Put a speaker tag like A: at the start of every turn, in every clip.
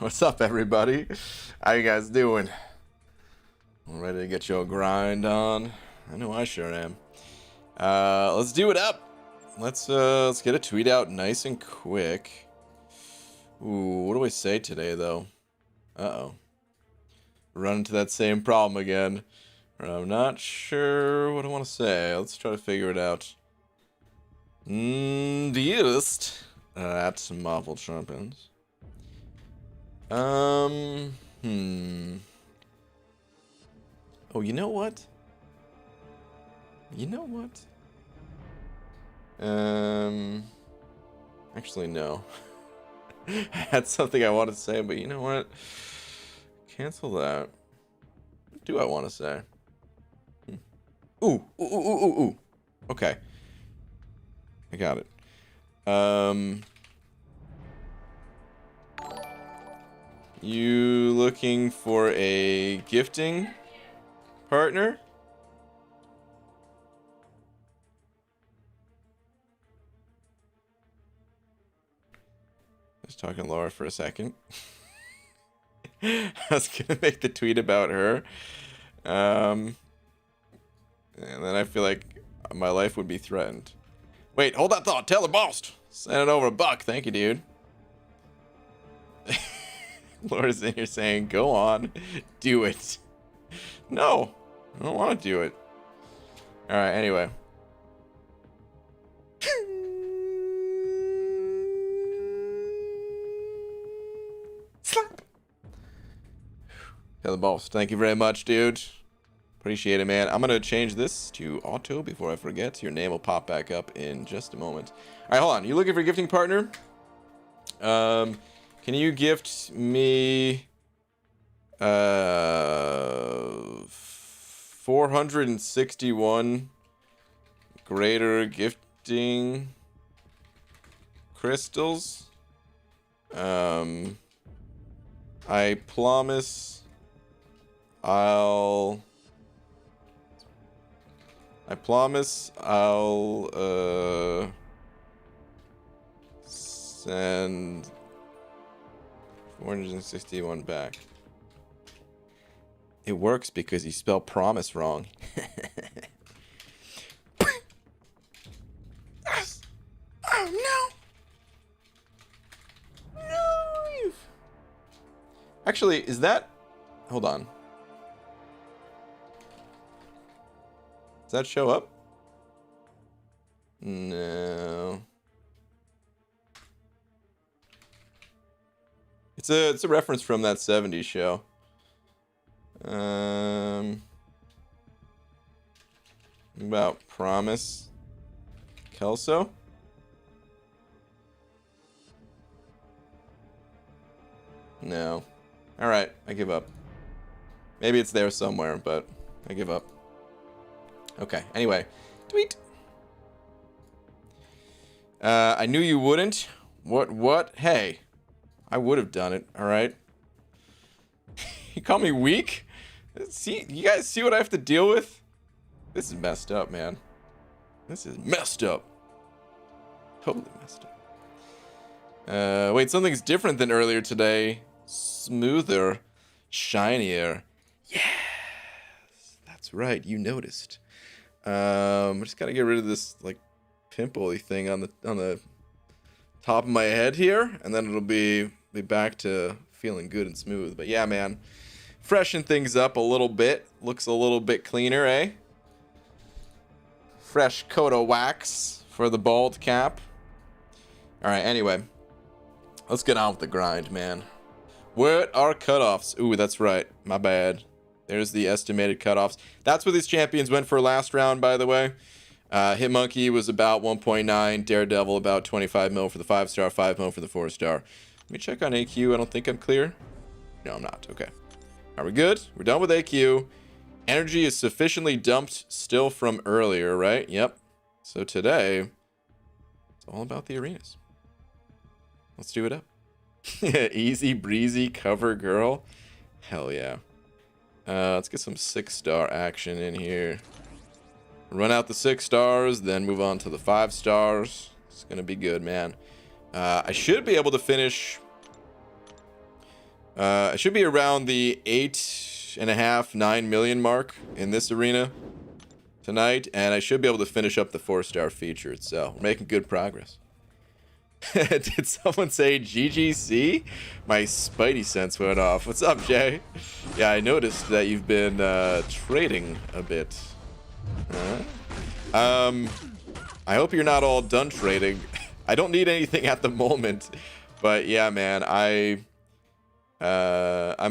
A: What's up, everybody? How you guys doing? Ready to get your grind on? I know I sure am. Let's do it up. Let's get a tweet out nice and quick. Ooh, what do I say today, though? Uh-oh. Run into that same problem again. I'm not sure what I want to say. Let's try to figure it out. Dearest at Marvel Champions. Oh, you know what? Actually, no. I had something I wanted to say, but you know what? Cancel that. What do I want to say? Ooh. Okay. I got it. You looking for a gifting partner? I was talking to Laura for a second. I was gonna make the tweet about her. And then I feel like my life would be threatened. Wait, hold that thought. Taylor Bost. Send it over $1. Thank you, dude. Laura's in here saying, go on, do it. No, I don't want to do it. All right, anyway. Slap. Taylor Bost, thank you very much, dude. Appreciate it, man. I'm going to change this to auto before I forget. Your name will pop back up in just a moment. All right, hold on. You looking for a gifting partner? Can you gift me 461 greater gifting crystals? I promise I'll send 461 back. It works because you spell promise wrong. Oh no! No! Actually, is that... Hold on. Does that show up? No. It's a reference from that 70s show. About promise. Kelso? No. Alright, I give up. Maybe it's there somewhere, but I give up. Okay, anyway. Tweet. I knew you wouldn't. What? Hey. I would have done it, alright? You call me weak? See, you guys see what I have to deal with? This is messed up, man. This is messed up. Totally messed up. Wait, something's different than earlier today. Smoother. Shinier. Yes! That's right, you noticed. I just gotta get rid of this, like, pimple-y thing on the top of my head here, and then it'll be back to feeling good and smooth. But yeah, man, freshen things up a little bit. Looks a little bit cleaner, eh? Fresh coat of wax for the bald cap. All right, anyway, let's get on with the grind, man. What are cutoffs? Ooh, that's right. My bad. There's the estimated cutoffs. That's what these champions went for last round, by the way. Hitmonkey was about 1.9. Daredevil about 25 mil for the 5-star, 5 mil for the 4-star. Let me check on AQ. I don't think I'm clear. No, I'm not. Okay. Are we good? We're done with AQ. Energy is sufficiently dumped still from earlier, right? Yep. So today, it's all about the arenas. Let's do it up. Easy breezy cover girl. Hell yeah. Let's get some 6-star action in here. Run out the 6 stars, then move on to the 5 stars. It's gonna be good, man. I should be able to finish I should be around the 8.5, 9 million mark in this arena tonight, and I should be able to finish up the 4-star featured, so we're making good progress. Did someone say GGC? My Spidey sense went off. What's up, Jay? Yeah, I noticed that you've been trading a bit. I hope you're not all done trading. I don't need anything at the moment, but yeah, man, I'm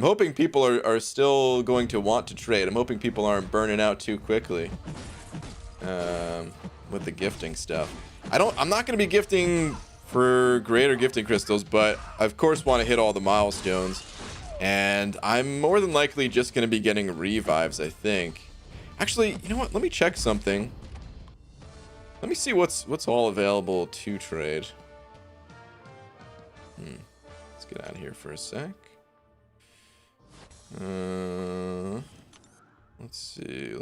A: hoping people are still going to want to trade. I'm hoping people aren't burning out too quickly with the gifting stuff. I'm not going to be gifting for greater gifting crystals, but I of course want to hit all the milestones, and I'm more than likely just going to be getting revives, I think. Actually, you know what? Let me check something. Let me see what's all available to trade. Let's get out of here for a sec. Let's see.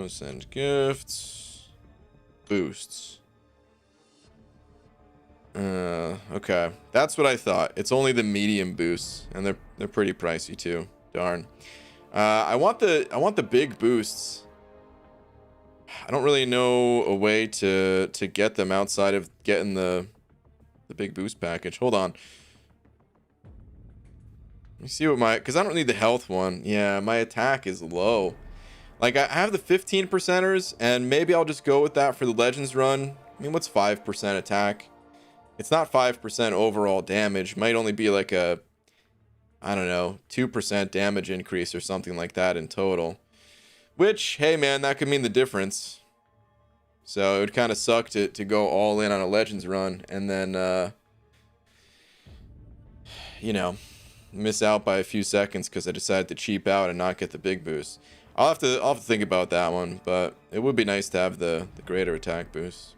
A: Send gifts. Boosts. Okay. That's what I thought. It's only the medium boosts, and they're pretty pricey too. Darn. I want the big boosts. I don't really know a way to get them outside of getting the big boost package. Hold on. Let me see what because I don't need the health one. Yeah, my attack is low. Like, I have the 15%ers, and maybe I'll just go with that for the Legends run. I mean, what's 5% attack? It's not 5% overall damage. Might only be like a, I don't know, 2% damage increase or something like that in total. Which, hey man, that could mean the difference. So it would kind of suck to go all in on a Legends run and then, you know, miss out by a few seconds because I decided to cheap out and not get the big boost. I'll have to think about that one, but it would be nice to have the greater attack boost.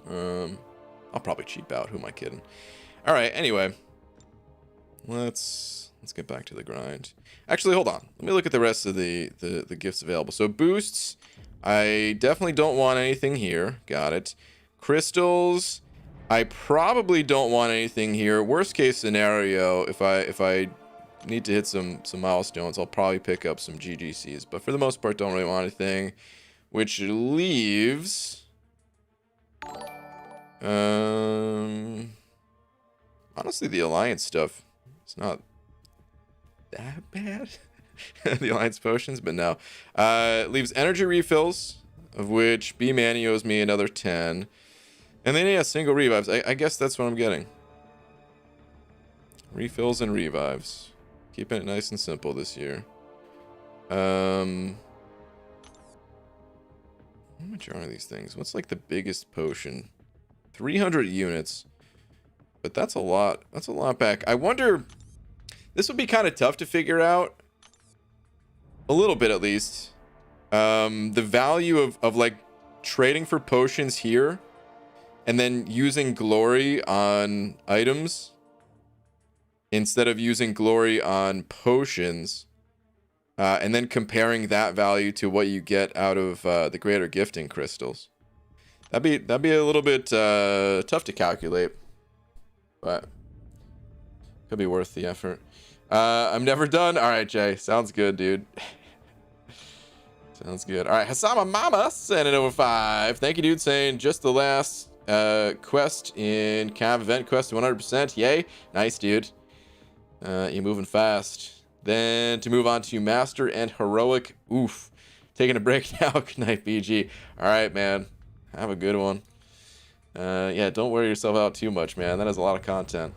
A: I'll probably cheap out. Who am I kidding? All right. Anyway, let's get back to the grind. Actually, hold on. Let me look at the rest of the gifts available. So boosts, I definitely don't want anything here. Got it. Crystals, I probably don't want anything here. Worst case scenario, if I need to hit some milestones, I'll probably pick up some GGCs, but for the most part don't really want anything, which leaves honestly the Alliance stuff. It's not that bad. The Alliance potions, but no. It leaves energy refills, of which B Manny owes me another 10, and then yeah, single revives. I guess that's what I'm getting. Refills and revives. Keeping it nice and simple this year. How much are these things? What's like the biggest potion? 300 units. But that's a lot. That's a lot back. I wonder, this would be kind of tough to figure out. A little bit at least. The value of like trading for potions here and then using glory on items instead of using glory on potions, and then comparing that value to what you get out of the greater gifting crystals. That'd be a little bit tough to calculate, but could be worth the effort. I'm never done. All right, Jay. Sounds good, dude. Sounds good. All right, Hasama Mama sending over 5. Thank you, dude. Saying just the last quest in Cav event quest to 100%. Yay. Nice, dude. You're moving fast. Then to move on to Master and Heroic. Oof. Taking a break now. Good night, BG. All right, man. Have a good one. Yeah, don't wear yourself out too much, man. That is a lot of content.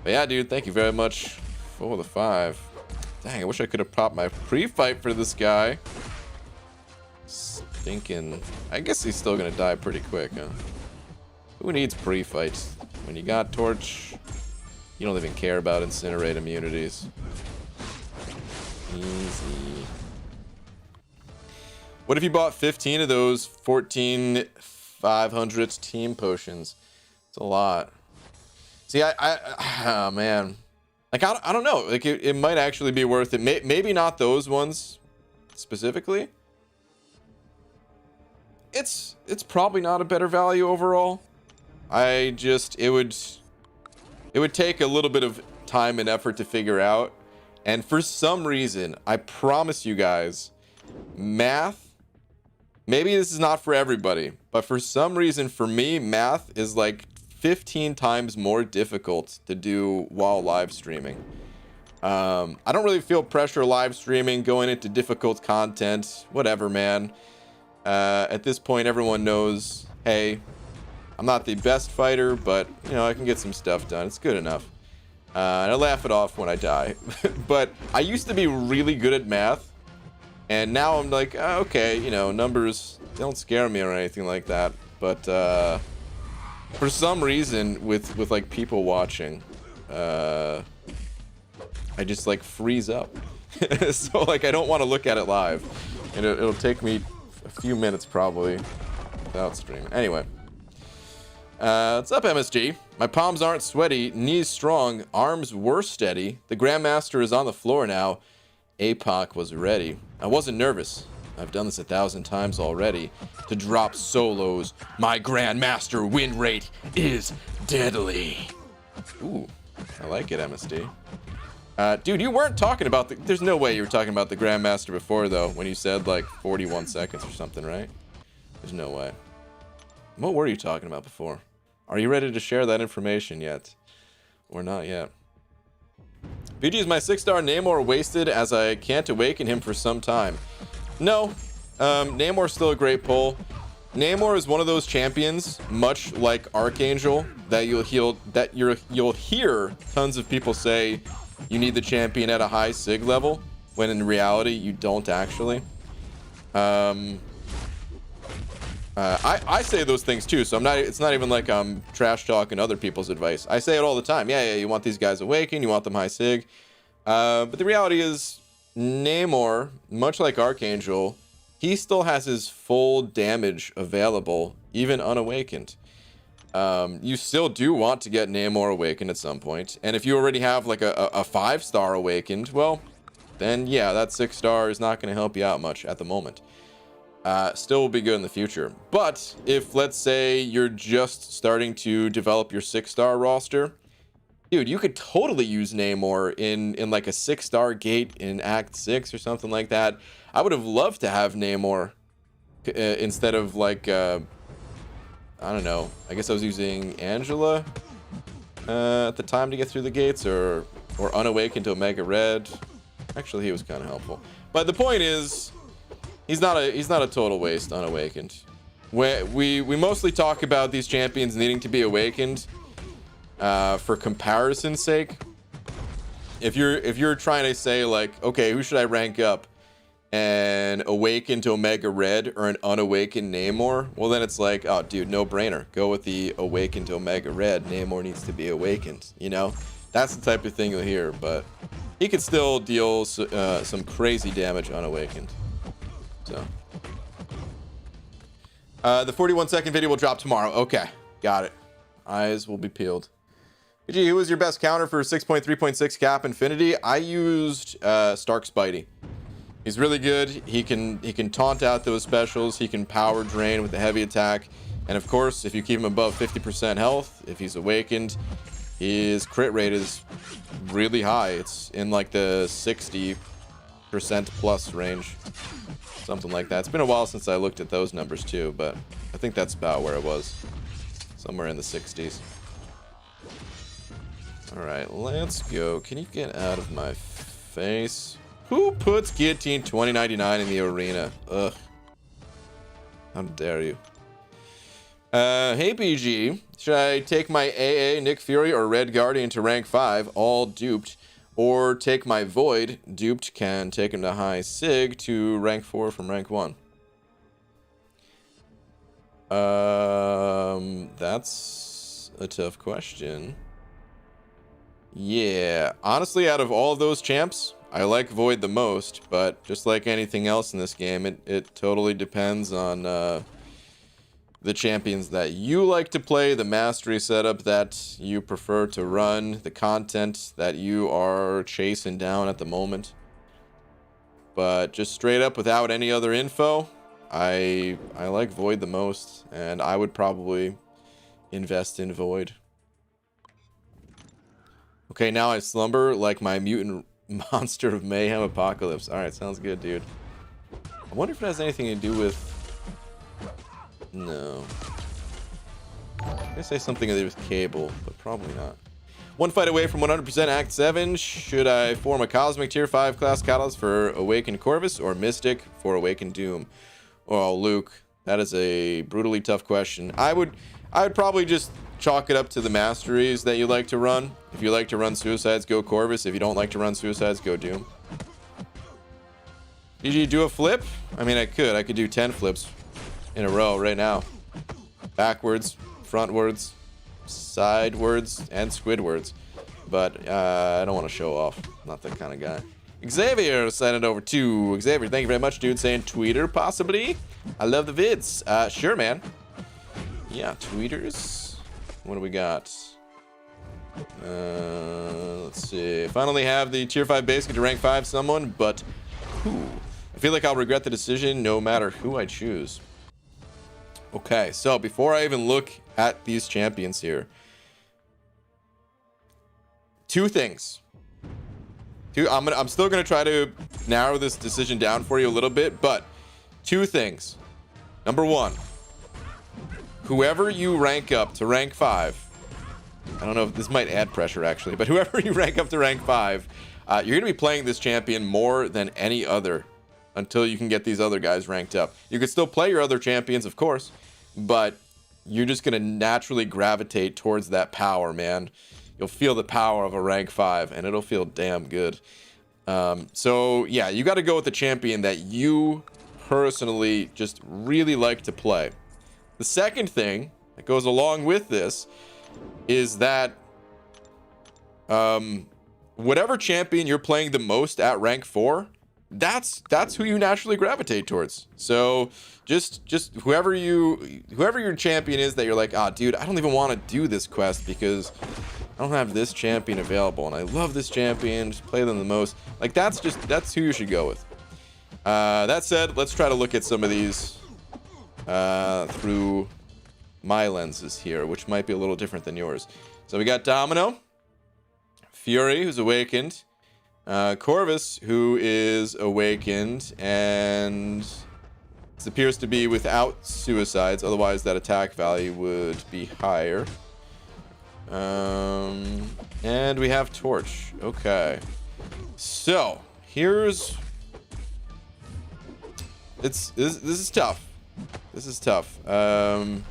A: But yeah, dude, thank you very much for the 5. Dang, I wish I could have popped my pre-fight for this guy. Stinking. I guess he's still gonna die pretty quick, huh? Who needs pre-fights? When you got Torch, you don't even care about Incinerate immunities. Easy. What if you bought 15 of those 14,500 team potions? It's a lot. See, oh man. Like, I don't know. Like, it might actually be worth it. Maybe not those ones specifically. It's probably not a better value overall. It would take a little bit of time and effort to figure out. And for some reason, I promise you guys, math, maybe this is not for everybody, but for some reason, for me, math is like 15 times more difficult to do while live streaming. I don't really feel pressure live streaming, going into difficult content, whatever, man. At this point, everyone knows, hey, I'm not the best fighter, but, you know, I can get some stuff done. It's good enough. And I laugh it off when I die. But I used to be really good at math. And now I'm like, okay, you know, numbers don't scare me or anything like that. But for some reason, with like people watching, I just like freeze up. So like I don't want to look at it live. And it'll take me a few minutes probably without streaming. Anyway. What's up, MSG? My palms aren't sweaty, knees strong, arms were steady. The Grandmaster is on the floor now. APOC was ready. I wasn't nervous. I've done this 1,000 times already. To drop solos, my Grandmaster win rate is deadly. Ooh, I like it, MSD. Dude, you weren't talking about the... There's no way you were talking about the Grandmaster before, though, when you said, like, 41 seconds or something, right? There's no way. What were you talking about before? Are you ready to share that information yet? Or not yet? BG, is my 6-star Namor wasted as I can't awaken him for some time? No. Namor's still a great pull. Namor is one of those champions, much like Archangel, that you'll hear tons of people say you need the champion at a high sig level, when in reality you don't actually. I say those things too, so it's not even like I'm trash talking other people's advice. I say it all the time. Yeah, you want these guys awakened, you want them high sig. But the reality is, Namor, much like Archangel, he still has his full damage available, even unawakened. You still do want to get Namor awakened at some point. And if you already have like a 5-star awakened, well, then yeah, that 6-star is not going to help you out much at the moment. Still will be good in the future. But if, let's say, you're just starting to develop your 6-star roster, dude, you could totally use Namor in like a 6-star gate in Act 6 or something like that. I would have loved to have Namor instead of like, I don't know. I guess I was using Angela at the time to get through the gates, or Unawakened to Omega Red. Actually, he was kind of helpful. But the point is, he's not a total waste, Unawakened. We mostly talk about these champions needing to be awakened for comparison's sake. If you're trying to say like, okay, who should I rank up? An awakened to Omega Red or an unawakened Namor? Well, then it's like, oh, dude, no brainer. Go with the awakened to Omega Red. Namor needs to be awakened. You know, that's the type of thing you'll hear. But he could still deal some crazy damage unawakened. So, the 41-second video will drop tomorrow. Okay, got it. Eyes will be peeled. Gee, who was your best counter for 6.3.6 cap Infinity? I used Stark Spidey. He's really good. He can taunt out those specials. He can power drain with a heavy attack. And of course, if you keep him above 50% health, if he's awakened, his crit rate is really high. It's in like the 60% plus range. Something like that. It's been a while since I looked at those numbers too, but I think that's about where it was. Somewhere in the 60s. Alright, let's go. Can you get out of my face? Who puts Guillotine 2099 in the arena? Ugh. How dare you? Hey BG, should I take my AA, Nick Fury, or Red Guardian to rank 5, all duped? Or take my Void, duped, can take him to high Sig to rank 4 from rank 1? That's a tough question. Yeah, honestly, out of all of those champs, I like Void the most, but just like anything else in this game, it totally depends on the champions that you like to play, the mastery setup that you prefer to run, the content that you are chasing down at the moment. But just straight up without any other info, I like Void the most, and I would probably Invest in void. Okay, now I slumber like my mutant monster of mayhem apocalypse. Alright, sounds good, dude. I wonder if it has anything to do with... No. I say something to do with cable, but probably not. One fight away from 100% Act 7. Should I form a Cosmic Tier 5 class catalyst for Awakened Corvus or Mystic for Awakened Doom? Oh, Luke, that is a brutally tough question. I would probably just chalk it up to the masteries that you like to run. If you like to run Suicides, go Corvus. If you don't like to run Suicides, go Doom. Did you do a flip? I mean, I could do 10 flips in a row right now. Backwards, frontwards, sidewards, and squidwards. But I don't want to show off. Not that kind of guy. Xavier sent it over to Xavier. Thank you very much, dude. Saying tweeter, possibly. I love the vids. Sure, man. Yeah, tweeters. What do we got? Let's see. Finally have the tier 5 base get to rank 5 someone, but who? I feel like I'll regret the decision no matter who I choose. Okay, so before I even look at these champions here, two things. I'm still gonna try to narrow this decision down for you a little bit, but two things. Number one, whoever you rank up to rank 5, I don't know if this might add pressure actually, but whoever you rank up to rank 5, you're gonna be playing this champion more than any other until you can get these other guys ranked up. You could still play your other champions, of course, but you're just gonna naturally gravitate towards that power, man. You'll feel the power of a rank 5, and it'll feel damn good. So yeah, you got to go with the champion that you personally just really like to play. The second thing that goes along with this is that whatever champion you're playing the most at rank 4, that's who you naturally gravitate towards. So just whoever your champion is that you're like, ah, dude, I don't even want to do this quest because I don't have this champion available, and I love this champion, just play them the most. Like, that's who you should go with. That said, let's try to look at some of these through my lenses here, which might be a little different than yours. So we got Domino, Fury, who's awakened, Corvus, who is awakened, and this appears to be without suicides, otherwise that attack value would be higher. And we have Torch. Okay, so here's this is tough. This is tough. All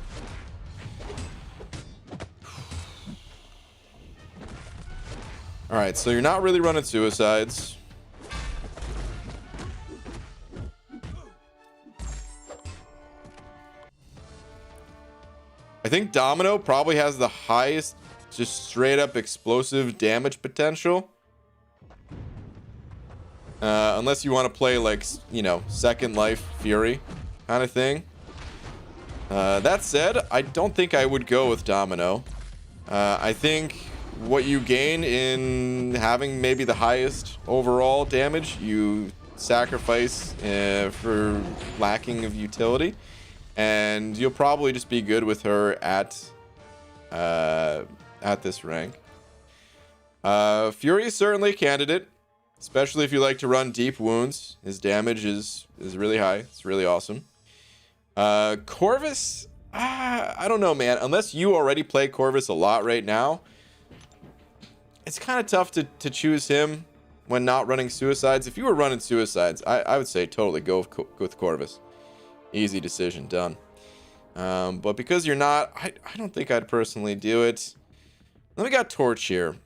A: right, so you're not really running suicides. I think Domino probably has the highest just straight up explosive damage potential. Unless you want to play like, you know, Second Life Fury kind of thing. That said, I don't think I would go with Domino. I think what you gain in having maybe the highest overall damage, you sacrifice for lacking of utility. And you'll probably just be good with her at this rank. Fury is certainly a candidate, especially if you like to run deep wounds. His damage is really high. It's really awesome. Corvus, I don't know, man. Unless you already play Corvus a lot right now, it's kind of tough to choose him when not running suicides. If you were running suicides, I would say totally go with Corvus. Easy decision, done. But because you're not, I don't think I'd personally do it. Then we got Torch here,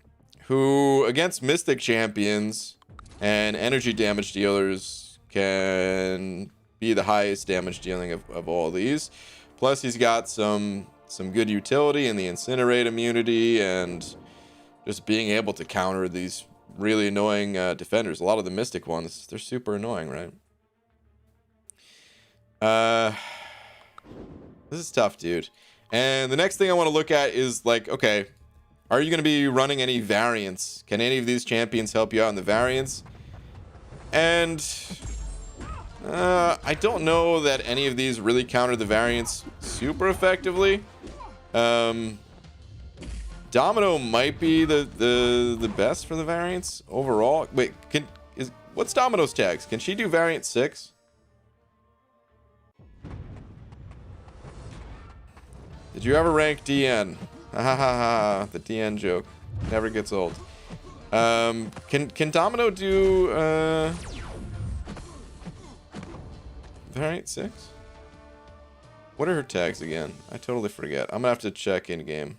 A: who against Mystic champions and energy damage dealers can be the highest damage dealing of all these. Plus he's got some good utility in the Incinerate immunity and just being able to counter these really annoying defenders. A lot of the Mystic ones, they're super annoying, right? This is tough, dude. And the next thing I want to look at is like, okay, are you going to be running any variants? Can any of these champions help you out in the variants? And I don't know that any of these really counter the variants super effectively. Domino might be the best for the variants overall. Wait, what's Domino's tags? Can she do variant 6? Did you ever rank DN? Ha ha ha ha. The DN joke never gets old. Can Domino do variant 6? What are her tags again? I totally forget. I'm gonna have to check in game.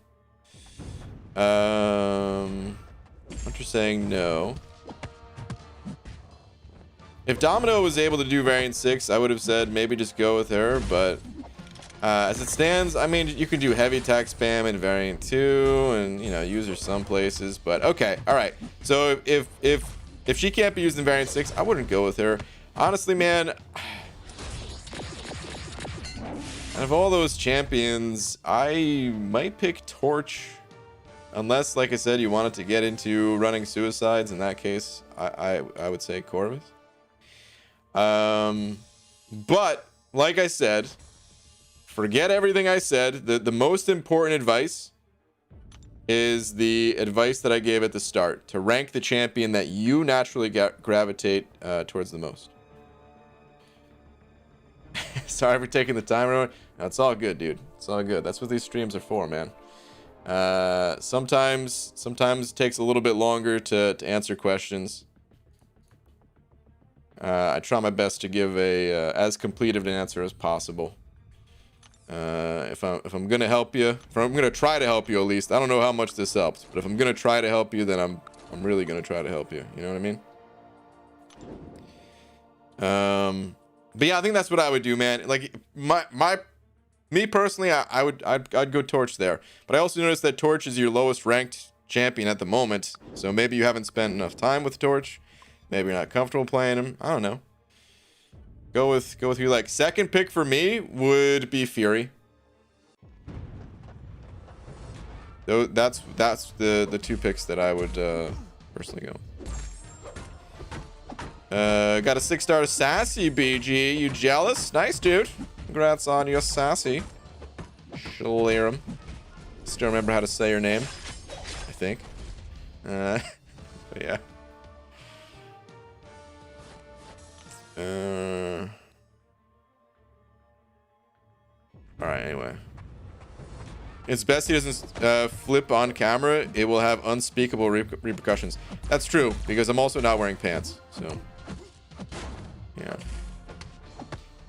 A: Hunter's saying no. If Domino was able to do variant 6, I would have said maybe just go with her, but as it stands, I mean, you can do heavy attack spam in variant 2 and, you know, use her some places, but okay. All right. So if she can't be used in variant 6, I wouldn't go with her. Honestly, man, out of all those champions, I might pick Torch. Unless, like I said, you wanted to get into running suicides. In that case, I would say Corvus. But, like I said, forget everything I said. The most important advice is the advice that I gave at the start. To rank the champion that you naturally gravitate towards the most. Sorry for taking the time. No, it's all good, dude. It's all good. That's what these streams are for, man. Sometimes it takes a little bit longer to answer questions. I try my best to give a as complete of an answer as possible. If I'm gonna help you, if I'm gonna try to help you at least. I don't know how much this helps, but if I'm gonna try to help you, then I'm really gonna try to help you. You know what I mean? But yeah, I think that's what I would do, man. Like me personally, I'd go Torch there. But I also noticed that Torch is your lowest ranked champion at the moment. So maybe you haven't spent enough time with Torch. Maybe you're not comfortable playing him. I don't know. Go with who you like. Second pick for me would be Fury. Though that's the two picks that I would personally go. Got a 6-star sassy BG. You jealous? Nice, dude. Congrats on your sassy. Shalerum. Still remember how to say your name, I think. But yeah. Alright, anyway. It's best he doesn't flip on camera. It will have unspeakable repercussions. That's true, because I'm also not wearing pants, so... yeah.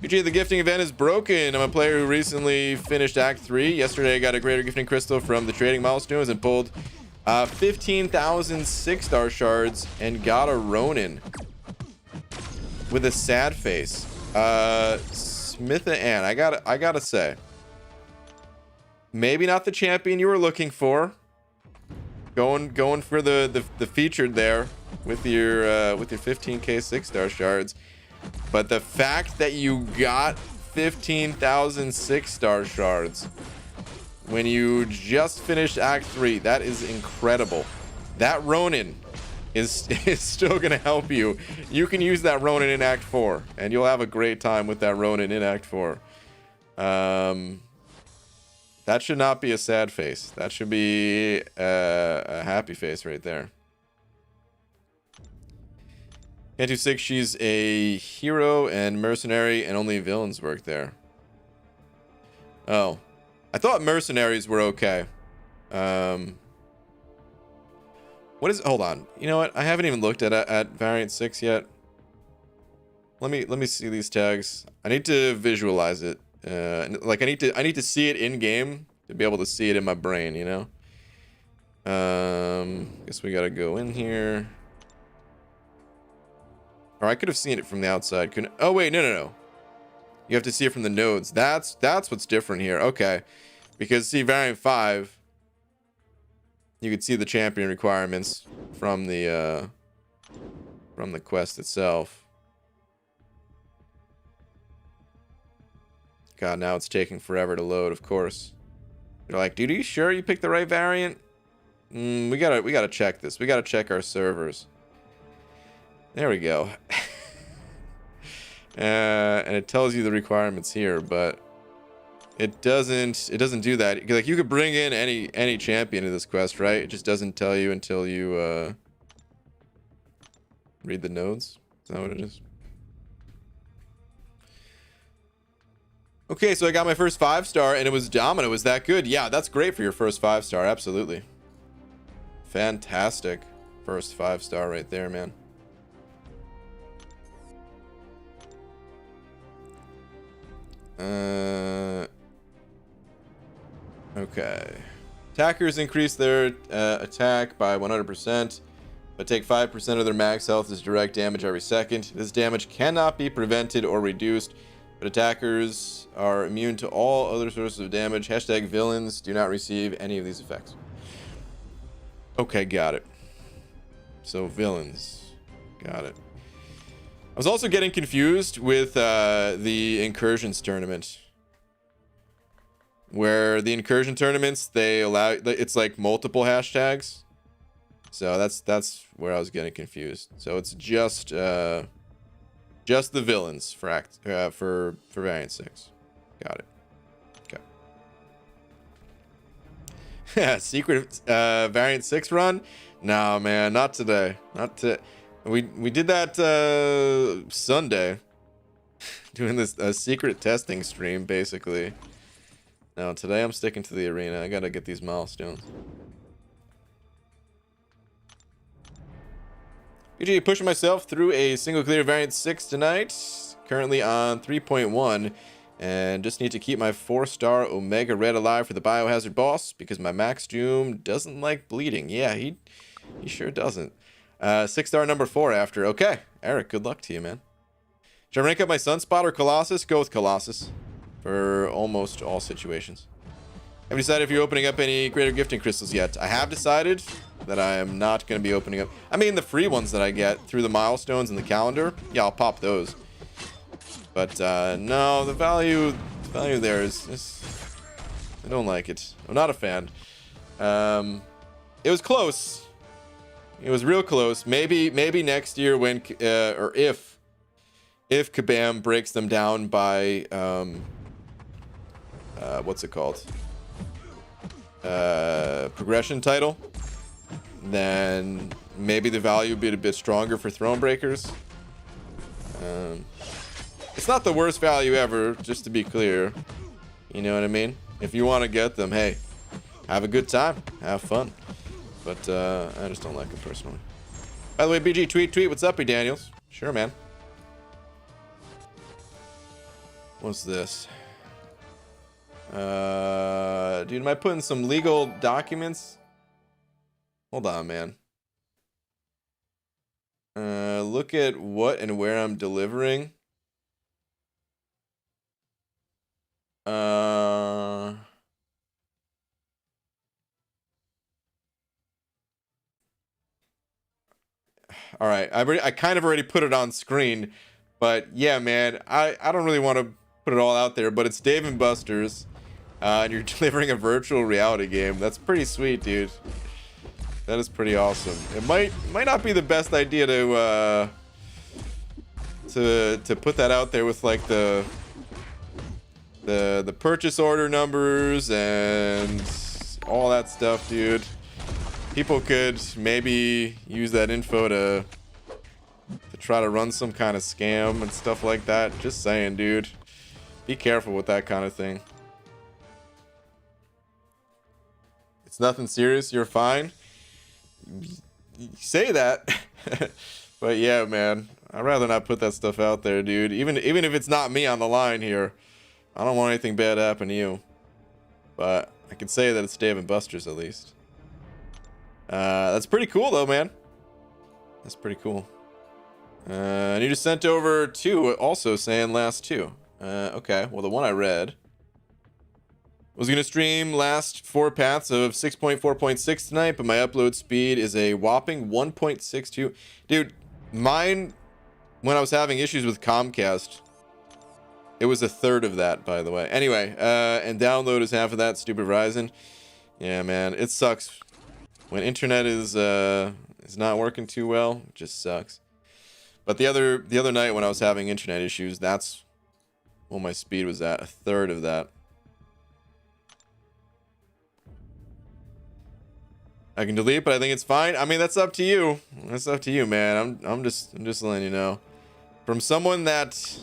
A: UG, the gifting event is broken. I'm a player who recently finished Act 3. Yesterday, I got a greater gifting crystal from the trading milestones and pulled 15,000 6-star shards and got a Ronin with a sad face. Smith and Ann, I gotta say, maybe not the champion you were looking for. Going for the featured there with your 15k 6-star shards. But the fact that you got 15,000 6-star shards when you just finished Act 3, that is incredible. That Ronin is still going to help you. You can use that Ronin in Act 4, and you'll have a great time with that Ronin in Act 4. That should not be a sad face. That should be a happy face right there. Can't do 6, she's a hero and mercenary, and only villains work there. Oh. I thought mercenaries were okay. What is... hold on. You know what? I haven't even looked at variant 6 yet. Let me see these tags. I need to visualize it. Like I need to see it in game to be able to see it in my brain, you know? Guess we gotta go in here. Or I could have seen it from the outside. Couldn't... oh wait, no. You have to see it from the nodes. That's what's different here. Okay. Because see, variant 5, you could see the champion requirements from the quest itself. God, now it's taking forever to load, of course. They're like, dude, are you sure you picked the right variant? We gotta check this. We gotta check our servers. There we go. And it tells you the requirements here, but It doesn't do that. Like, you could bring in any champion in this quest, right? It just doesn't tell you until you read the nodes. Is that what it is? Okay, so I got my first 5-star and it was Domino. Was that good? Yeah, that's great for your first 5-star. Absolutely. Fantastic. First 5-star right there, man. Okay. Attackers increase their attack by 100%, but take 5% of their max health as direct damage every second. This damage cannot be prevented or reduced, but attackers are immune to all other sources of damage. Hashtag villains do not receive any of these effects. Okay, got it. So villains. Got it. I was also getting confused with the incursions tournament, where the incursion tournaments, they allow, it's like multiple hashtags. So that's where I was getting confused. So it's just the villains for variant 6. Got it. Okay. Secret variant 6 run? Nah, man, not today. Not to. We did that Sunday, doing this secret testing stream basically. No, today I'm sticking to the arena. I gotta get these milestones. PG, pushing myself through a single clear variant 6 tonight. Currently on 3.1, and just need to keep my 4-star Omega Red alive for the Biohazard boss because my Max Doom doesn't like bleeding. Yeah, he sure doesn't. 6-star number 4 after. Okay, Eric, good luck to you, man. Should I rank up my Sunspot or Colossus? Go with Colossus for almost all situations. Have you decided if you're opening up any greater gifting crystals yet? I have decided that I am not going to be opening up. I mean, the free ones that I get through the milestones and the calendar, yeah, I'll pop those. But no, the value there is just, I don't like it. I'm not a fan. It was close. It was real close. Maybe next year when or if Kabam breaks them down by what's it called? Progression title, then maybe the value would be a bit stronger for Throne Breakers. It's not the worst value ever, just to be clear. You know what I mean? If you want to get them, hey, have a good time, have fun. But I just don't like them personally. By the way, BG, tweet, what's up, Daniels? Sure, man. What's this? Dude, am I putting some legal documents? Hold on, man. Look at what and where I'm delivering. All right, I kind of already put it on screen, but yeah, man, I don't really want to put it all out there, but it's Dave & Buster's, and you're delivering a virtual reality game. That's pretty sweet, dude. That is pretty awesome. It might not be the best idea to put that out there with like the purchase order numbers and all that stuff, dude. People could maybe use that info to try to run some kind of scam and stuff like that. Just saying, dude. Be careful with that kind of thing. It's nothing serious. You're fine. You say that. But yeah, man. I'd rather not put that stuff out there, dude. Even if it's not me on the line here. I don't want anything bad to happen to you. But I can say that it's Dave & Buster's at least. That's pretty cool though, man. That's pretty cool. And you just sent over 2 also saying last 2. Okay, well the one I read was gonna stream last 4 paths of 6.4.6 tonight, but my upload speed is a whopping 1.62. Dude, mine, when I was having issues with Comcast, it was a third of that, by the way. Anyway, and download is half of that, stupid Verizon. Yeah, man, it sucks. When internet is not working too well, it just sucks. But the other night when I was having internet issues, that's when my speed was at, a third of that. I can delete, but I think it's fine. I mean, that's up to you. That's up to you, man. I'm just letting you know. From someone that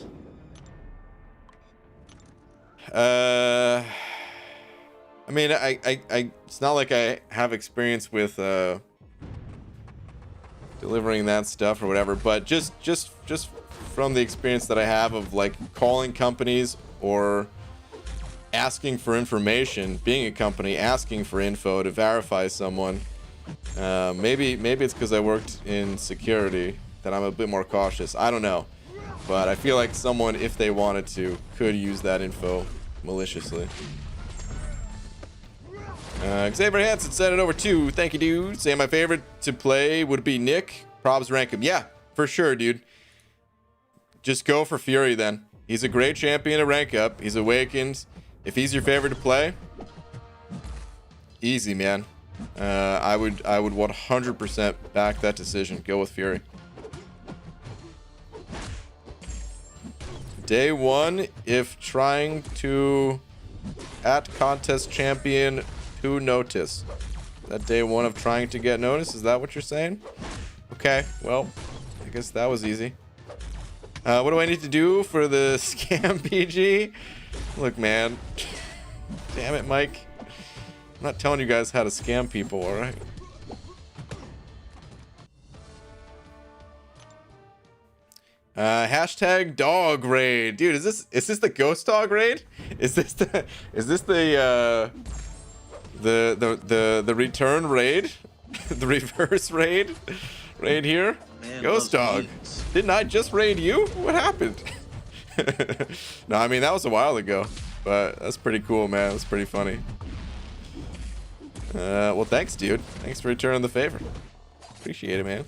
A: I mean, I it's not like I have experience with delivering that stuff or whatever, but just from the experience that I have of like calling companies or asking for information, being a company asking for info to verify someone, maybe it's because I worked in security that I'm a bit more cautious. I don't know, but I feel like someone, if they wanted to, could use that info maliciously. Xavier Hansen sent it over too. Thank you, dude. Saying my favorite to play would be Nick. Probs rank him. Yeah, for sure, dude. Just go for Fury then. He's a great champion to rank up. He's awakened. If he's your favorite to play, easy, man. I would 100% back that decision. Go with Fury. Day one, if trying to at contest champion to notice. That day one of trying to get noticed, is that what you're saying? Okay, well, I guess that was easy. What do I need to do for the scam PG? Look, man. Damn it, Mike. I'm not telling you guys how to scam people, alright? Hashtag dog raid. Dude, is this the ghost dog raid? Is this the return raid? The reverse raid here? Man, ghost dog. Means. Didn't I just raid you? What happened? No, I mean that was a while ago, but that's pretty cool, man. That's pretty funny. Well, thanks, dude. Thanks for returning the favor. Appreciate it, man.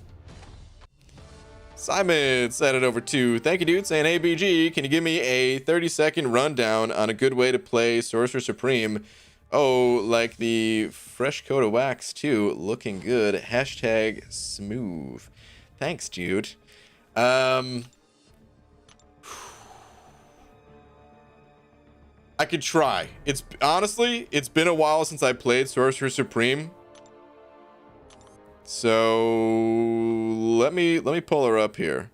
A: Simon sent it over to, thank you, dude, saying, hey, BG, can you give me a 30-second rundown on a good way to play Sorcerer Supreme? Oh, like the fresh coat of wax, too. Looking good. Hashtag smooth. Thanks, dude. I could try. Honestly, it's been a while since I played Sorcerer Supreme. So let me pull her up here.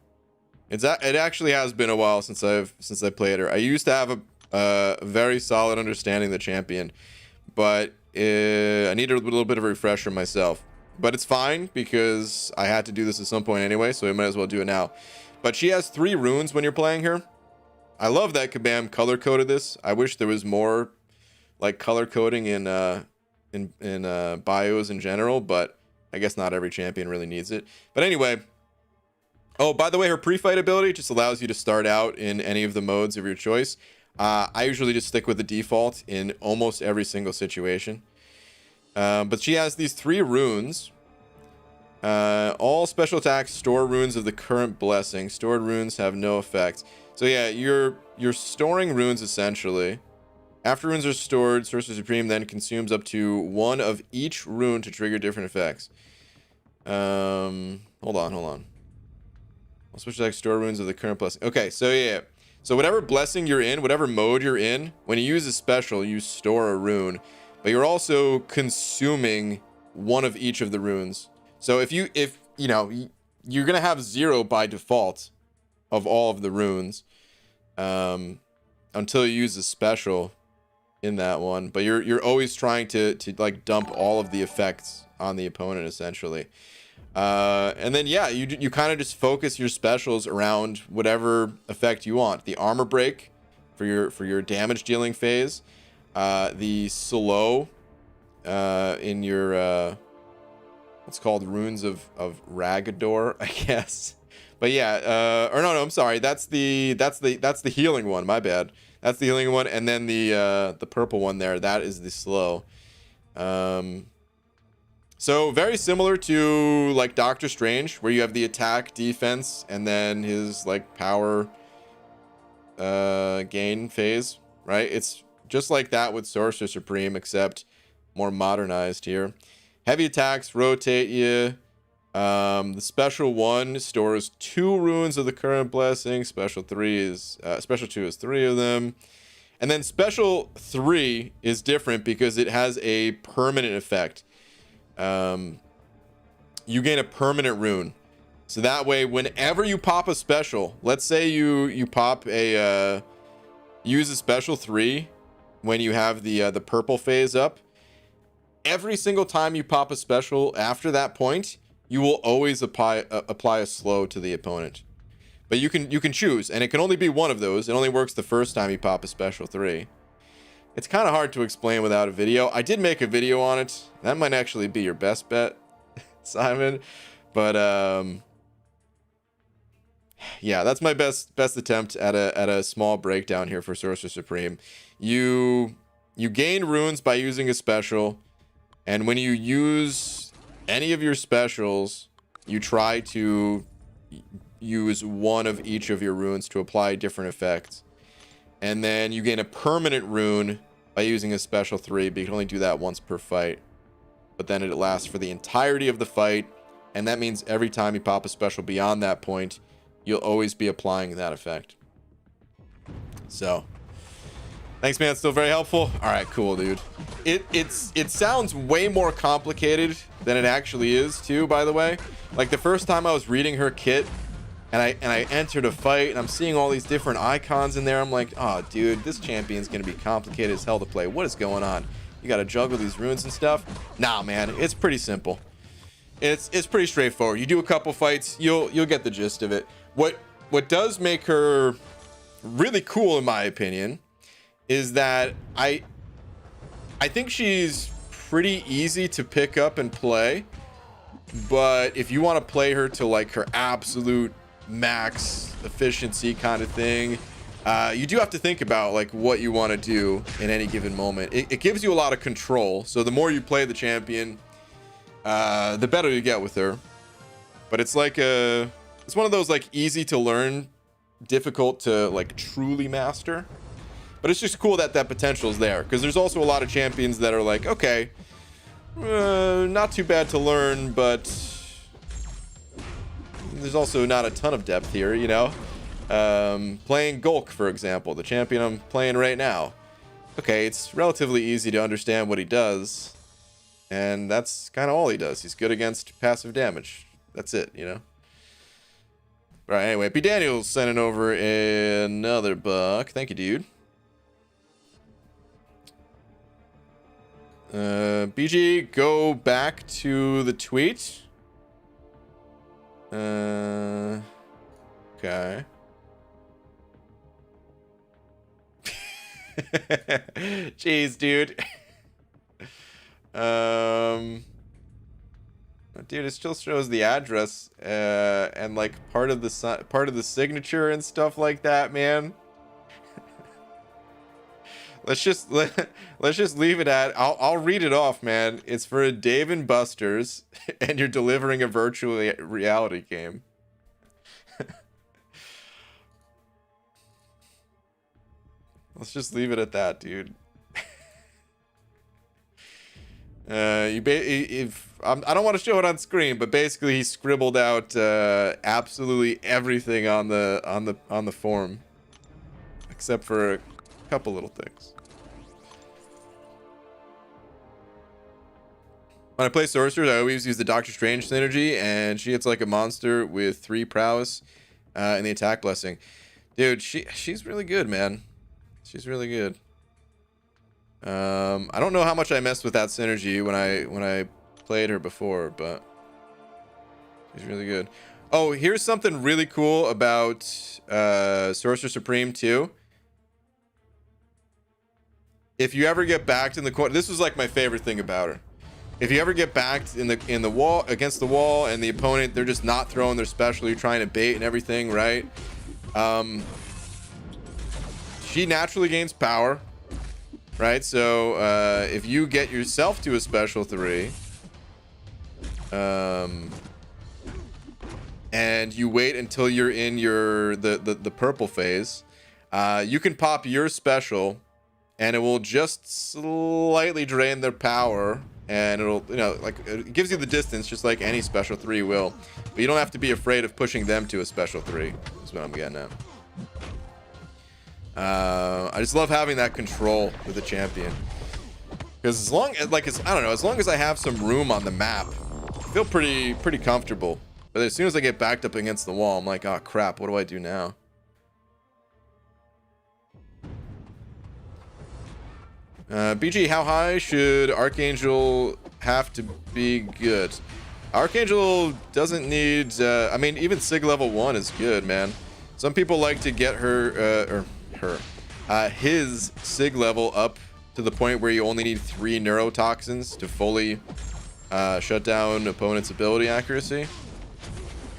A: It actually has been a while since I played her. I used to have a very solid understanding of the champion, but I needed a little bit of a refresher myself. But it's fine because I had to do this at some point anyway, so I might as well do it now. But she has 3 runes when you're playing her. I love that Kabam color coded this. I wish there was more like color coding in bios in general, but I guess not every champion really needs it. But anyway, oh, by the way, her pre-fight ability just allows you to start out in any of the modes of your choice. I usually just stick with the default in almost every single situation. But she has these 3 runes. All special attacks store runes of the current blessing. Stored runes have no effect. So yeah, you're storing runes essentially. After runes are stored, Sorcerer Supreme then consumes up to 1 of each rune to trigger different effects. Hold on. All special attacks store runes of the current blessing. Okay, so yeah. So whatever blessing you're in, whatever mode you're in, when you use a special, you store a rune. But you're also consuming 1 of each of the runes. So if you know, you're gonna have 0 by default of all of the runes, until you use a special in that one. But you're always trying to like dump all of the effects on the opponent essentially. And then yeah, you kind of just focus your specials around whatever effect you want. The armor break for your damage dealing phase. The slow in your what's called runes of Ragador, I guess. But yeah, or no, I'm sorry. That's the healing one. My bad. That's the healing one, and then the purple one there. That is the slow. So very similar to like Doctor Strange, where you have the attack, defense, and then his like power gain phase. Right? It's just like that with Sorcerer Supreme, except more modernized here. Heavy attacks rotate you. The special 1 stores 2 runes of the current blessing. Special 2 is 3 of them. And then special 3 is different because it has a permanent effect. you gain a permanent rune. So that way, whenever you pop a special, let's say you pop a use a special 3 when you have the purple phase up. Every single time you pop a special after that point, you will always apply a slow to the opponent. But you can choose, and it can only be one of those. It only works the first time you pop a special 3. It's kind of hard to explain without a video. I did make a video on it. That might actually be your best bet, Simon. But yeah, that's my best attempt at a small breakdown here for Sorcerer Supreme. You gain runes by using a special, and when you use any of your specials, you try to use one of each of your runes to apply different effects. And then you gain a permanent rune by using a special 3, but you can only do that once per fight. But then it lasts for the entirety of the fight, and that means every time you pop a special beyond that point, you'll always be applying that effect. So, thanks, man. It's still very helpful. All right, cool, dude. It sounds way more complicated than it actually is, too, by the way. Like, the first time I was reading her kit, and I entered a fight, and I'm seeing all these different icons in there. I'm like, oh, dude, this champion's gonna be complicated as hell to play. What is going on? You gotta juggle these runes and stuff. Nah, man, it's pretty simple. It's pretty straightforward. You do a couple fights, you'll get the gist of it. What does make her really cool, in my opinion, is that I think she's pretty easy to pick up and play. But if you want to play her to like her absolute max efficiency kind of thing, you do have to think about like what you want to do in any given moment. It gives you a lot of control, so the more you play the champion, the better you get with her. But it's like it's one of those like easy to learn, difficult to like truly master. But it's just cool that that potential is there, because there's also a lot of champions that are like, okay, not too bad to learn, but there's also not a ton of depth here, you know. Playing Gulk, for example, the champion I'm playing right now. Okay, it's relatively easy to understand what he does, and that's kind of all he does. He's good against passive damage. That's it, you know. Right, anyway, P. Daniels sending over another buck. Thank you, dude. BG, go back to the tweet. Okay. Jeez, dude. Dude, it still shows the address and like part of the signature and stuff like that, man. Let's just leave it at I'll read it off, man. It's for a Dave and Buster's, and you're delivering a virtual reality game. Let's just leave it at that, dude. I don't want to show it on screen, but basically he scribbled out absolutely everything on the form, except for a couple little things. When I play sorcerers, I always use the Doctor Strange synergy, and she hits like a monster with 3 prowess and the attack blessing. Dude, she's really good, man. She's really good. I don't know how much I messed with that synergy when I played her before, but she's really good. Oh, here's something really cool about Sorcerer Supreme too. If you ever get backed in the corner, this was like my favorite thing about her. If you ever get backed in the wall, against the wall, and the opponent, they're just not throwing their special, you're trying to bait and everything, right? She naturally gains power, right? So if you get yourself to a special 3, and you wait until you're in the purple phase, you can pop your special, and it will just slightly drain their power, and it'll, you know, like, it gives you the distance just like any special 3 will, but you don't have to be afraid of pushing them to a special 3. That's what I'm getting at. I just love having that control with the champion. Because as long as, like, I don't know, as long as I have some room on the map, I feel pretty comfortable. But as soon as I get backed up against the wall, I'm like, oh crap, what do I do now? BG, how high should Archangel have to be good? Archangel doesn't need, I mean, even Sig level 1 is good, man. Some people like to get his Sig level up to the point where you only need 3 neurotoxins to fully shut down opponent's ability accuracy.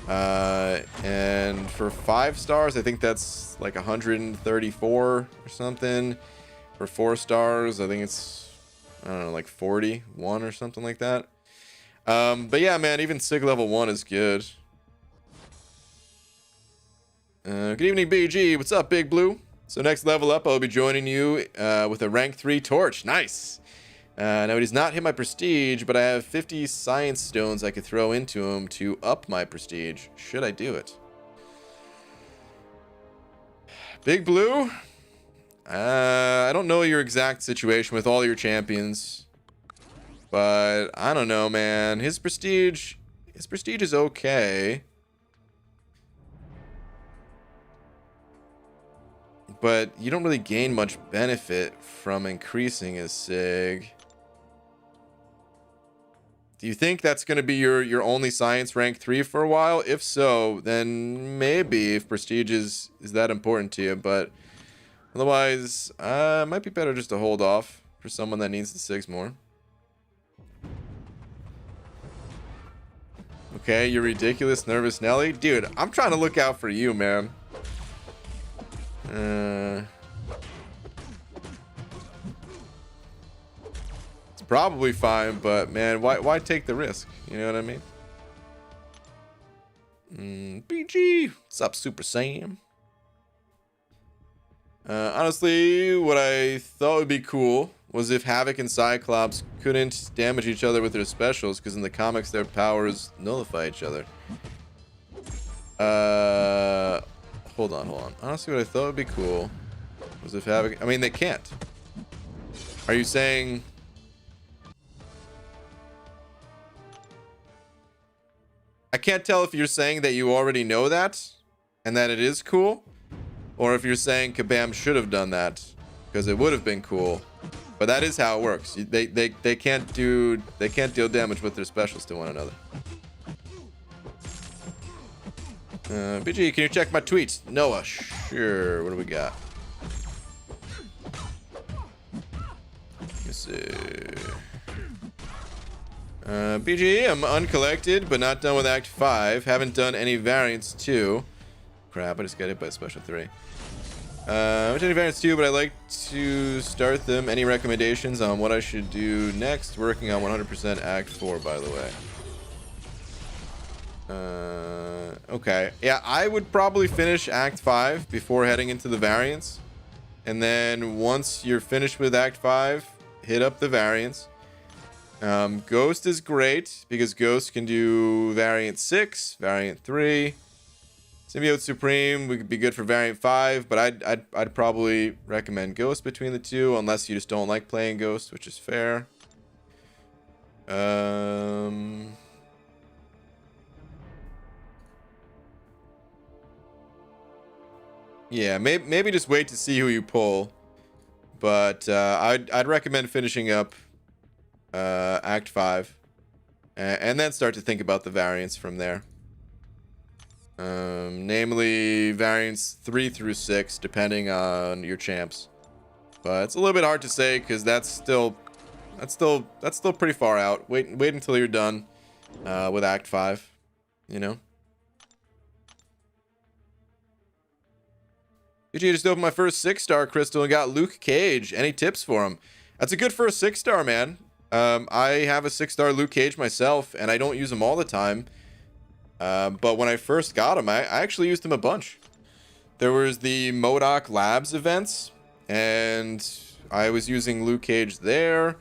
A: And for 5 stars, I think that's like 134 or something. For 4 stars, I think it's, I don't know, like 41 or something like that. But yeah, man, even Sig level 1 is good. Good evening, BG. What's up, Big Blue? So next level up, I'll be joining you with a rank 3 torch. Nice. Now, it does not hit my prestige, but I have 50 science stones I could throw into him to up my prestige. Should I do it? Big Blue? I don't know your exact situation with all your champions, but I don't know, man. His prestige is okay, but you don't really gain much benefit from increasing his Sig. Do you think that's going to be your only science rank 3 for a while? If so, then maybe, if prestige is that important to you, but otherwise, it might be better just to hold off for someone that needs the Sigs more. Okay, you ridiculous nervous Nelly. Dude, I'm trying to look out for you, man. It's probably fine, but man, why take the risk? You know what I mean? BG, what's up, Super Sam? Honestly, what I thought would be cool was if Havoc and Cyclops couldn't damage each other with their specials, because in the comics their powers nullify each other. Hold on. Honestly, what I thought would be cool was if Havoc... I mean, they can't. Are you saying... I can't tell if you're saying that you already know that, and that it is cool, or if you're saying Kabam should have done that, because it would have been cool. But that is how it works. They can't deal damage with their specials to one another. BG, can you check my tweets? Noah, sure. What do we got? Let's see. BG, I'm uncollected, but not done with Act 5. Haven't done any variants 2. Crap, I just got hit by Special 3. I haven't done any variants 2, but I like to start them. Any recommendations on what I should do next? Working on 100% Act 4, by the way. Okay. Yeah, I would probably finish Act 5 before heading into the variants. And then once you're finished with Act 5, hit up the variants. Ghost is great because Ghost can do variant 6, variant 3. Symbiote Supreme would be good for variant 5, but I'd probably recommend Ghost between the two, unless you just don't like playing Ghost, which is fair. Yeah, maybe just wait to see who you pull, but I'd recommend finishing up Act 5, and then start to think about the variants from there. Namely variants 3 through 6, depending on your champs. But it's a little bit hard to say because that's still pretty far out. Wait until you're done with Act 5, you know. BG just opened my first 6-star crystal and got Luke Cage. Any tips for him? That's a good first 6-star, man. I have a 6-star Luke Cage myself, and I don't use him all the time. But when I first got him, I actually used him a bunch. There was the MODOK Labs events, and I was using Luke Cage there.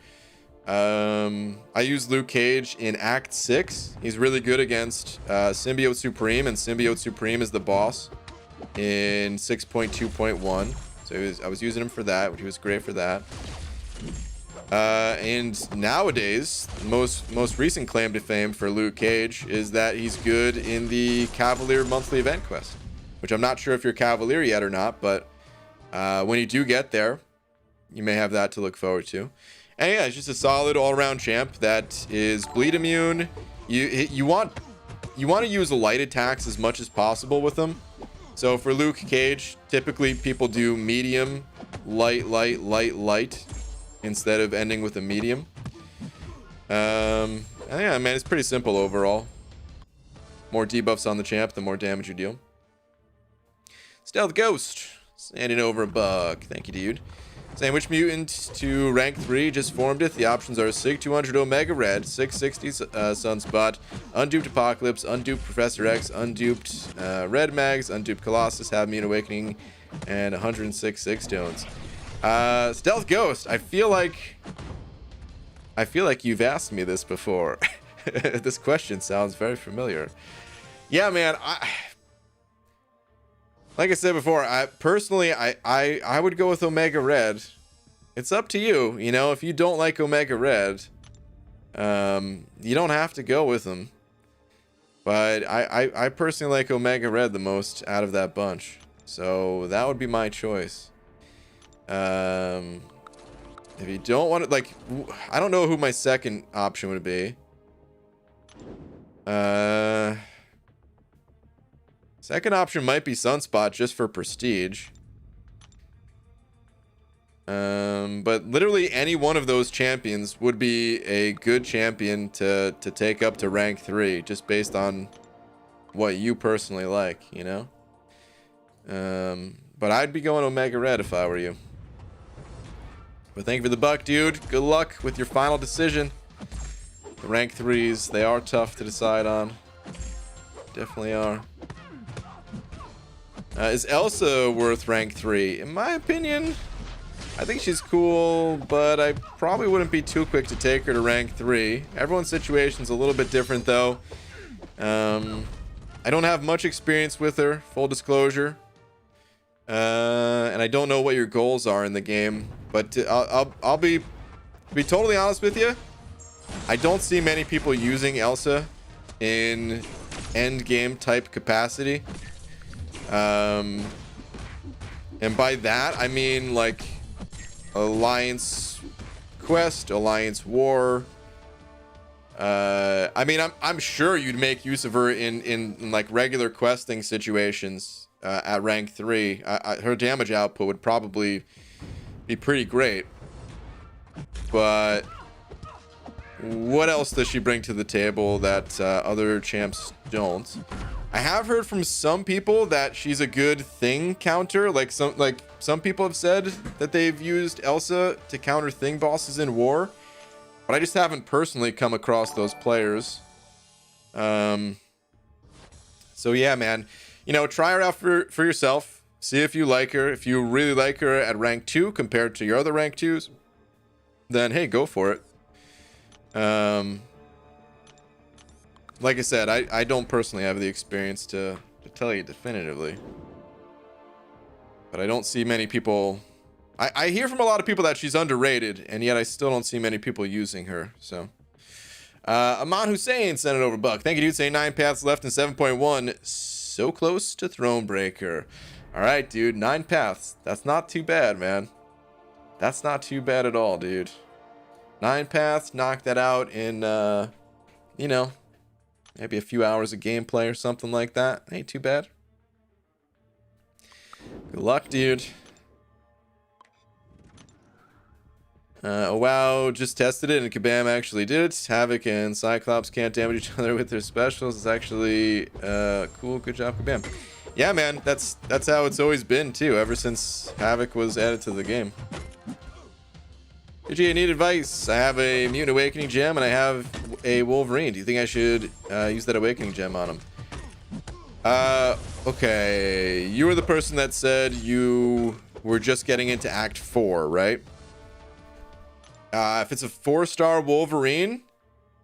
A: I used Luke Cage in Act 6. He's really good against Symbiote Supreme, and Symbiote Supreme is the boss in 6.2.1. So I was using him for that, which was great for that. And nowadays, most recent claim to fame for Luke Cage is that he's good in the Cavalier monthly event quest, which I'm not sure if you're Cavalier yet or not, but when you do get there, you may have that to look forward to. And yeah, it's just a solid all-around champ that is bleed immune. You want to use light attacks as much as possible with them. So for Luke Cage, typically people do medium, light, instead of ending with a medium. Yeah, man, it's pretty simple overall. More debuffs on the champ, the more damage you deal. Stealth Ghost, standing over a bug. Thank you, dude. Sandwich Mutant to rank 3, just formed it. The options are Sig 200 Omega Red, 660 Sunspot, Unduped Apocalypse, Unduped Professor X, Unduped Red Mags, Unduped Colossus, Have Immune Awakening, and 106 Sig Stones. Stealth Ghost, I feel like you've asked me this before. This question sounds very familiar. Yeah, man, like I said before, I personally would go with Omega Red. It's up to you, you know. If you don't like Omega Red, you don't have to go with them. But I personally like Omega Red the most out of that bunch, so that would be my choice. If you don't want to, like, I don't know who my second option would be. Second option might be Sunspot just for prestige. But literally any one of those champions would be a good champion to take up to rank 3, just based on what you personally like, you know? But I'd be going Omega Red if I were you. But thank you for the buck, dude. Good luck with your final decision. The rank 3s, they are tough to decide on. Definitely are. Is Elsa worth rank 3? In my opinion, I think she's cool, but I probably wouldn't be too quick to take her to rank 3. Everyone's situation's a little bit different, though. I don't have much experience with her, full disclosure. And I don't know what your goals are in the game, but I'll be totally honest with you. I don't see many people using Elsa in end game type capacity. And by that I mean like Alliance Quest, Alliance War. I mean, I'm sure you'd make use of her in like regular questing situations at rank 3. Her damage output would probably be pretty great. But what else does she bring to the table that other champs don't? I have heard from some people that she's a good thing counter. Like some people have said that they've used Elsa to counter thing bosses in war, but I just haven't personally come across those players. So yeah, man, you know, try her out for yourself. See if you like her. If you really like her at rank 2 compared to your other rank 2s, then hey, go for it. Like I said, I don't personally have the experience to tell you definitively, but I don't see many people. I hear from a lot of people that she's underrated, and yet I still don't see many people using her. So Aman Hussein sent it over buck. Thank you, dude. Saying 9 paths left in 7.1, so close to Thronebreaker. All right, dude, 9 paths. That's not too bad, man. That's not too bad at all, dude. 9 paths, knock that out in you know, maybe a few hours of gameplay or something like that. Ain't too bad. Good luck, dude. Wow, just tested it and Kabam actually did it. Havoc and Cyclops can't damage each other with their specials. It's actually cool. Good job, Kabam. Yeah, man, that's how it's always been too, ever since Havoc was added to the game. GG, I need advice. I have a Mutant Awakening gem and I have a Wolverine. Do you think I should use that Awakening gem on him? Okay. You were the person that said you were just getting into Act 4, right? If it's a 4-star Wolverine,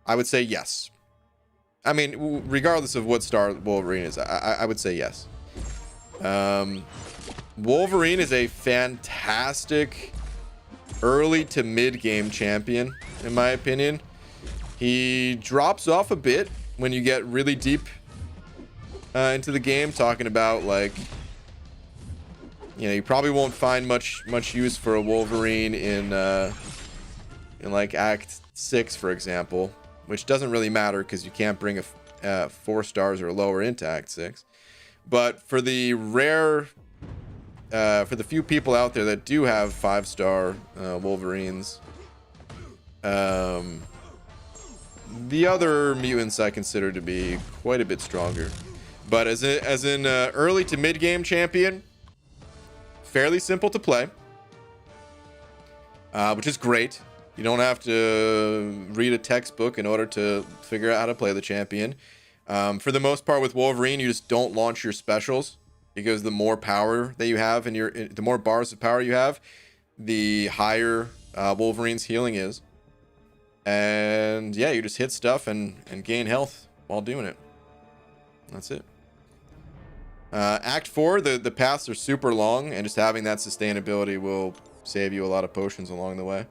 A: I would say yes. I mean, regardless of what star Wolverine is, I would say yes. Wolverine is a fantastic early to mid game champion, in my opinion. He drops off a bit when you get really deep into the game, talking about, like, you know, you probably won't find much use for a Wolverine in like Act 6, for example, which doesn't really matter because you can't bring a 4 stars or lower into Act 6. But for the rare, for the few people out there that do have 5-star Wolverines, the other mutants I consider to be quite a bit stronger. But as in early to mid game champion, fairly simple to play, which is great. You don't have to read a textbook in order to figure out how to play the champion. For the most part with Wolverine, you just don't launch your specials, because the more power that you have the more bars of power you have, the higher Wolverine's healing is. And yeah, you just hit stuff and gain health while doing it. That's it. Act 4, the paths are super long, and just having that sustainability will save you a lot of potions along the way.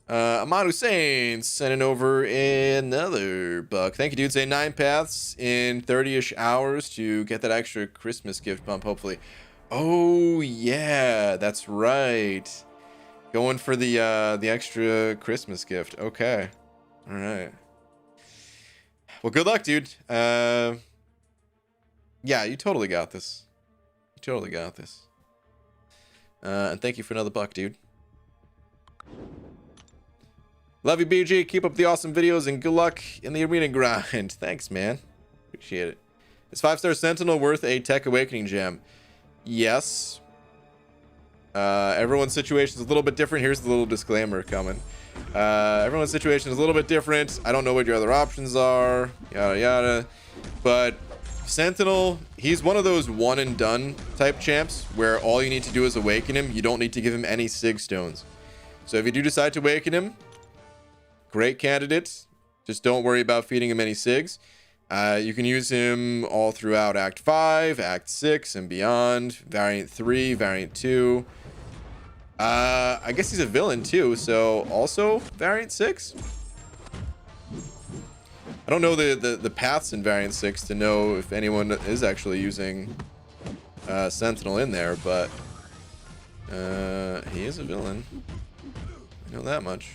A: Ahmad Hussein sending over another buck. Thank you, dude. Say 9 paths in 30-ish hours to get that extra Christmas gift bump, hopefully. Oh, yeah, that's right. Going for the extra Christmas gift. Okay. All right. Well, good luck, dude. Yeah, you totally got this. You totally got this. And thank you for another buck, dude. Love you, BG. Keep up the awesome videos and good luck in the arena grind. Thanks, man. Appreciate it. Is 5-star Sentinel worth a Tech Awakening gem? Yes. Everyone's situation is a little bit different. Here's the little disclaimer coming. Everyone's situation is a little bit different. I don't know what your other options are. Yada, yada. But Sentinel, he's one of those one and done type champs where all you need to do is awaken him. You don't need to give him any Sig stones. So if you do decide to awaken him, great candidate. Just don't worry about feeding him any Sigs. You can use him all throughout Act 5, Act 6, and beyond. Variant 3, Variant 2. I guess he's a villain too, so also Variant 6. I don't know the paths in Variant 6 to know if anyone is actually using Sentinel in there, but he is a villain. I know that much.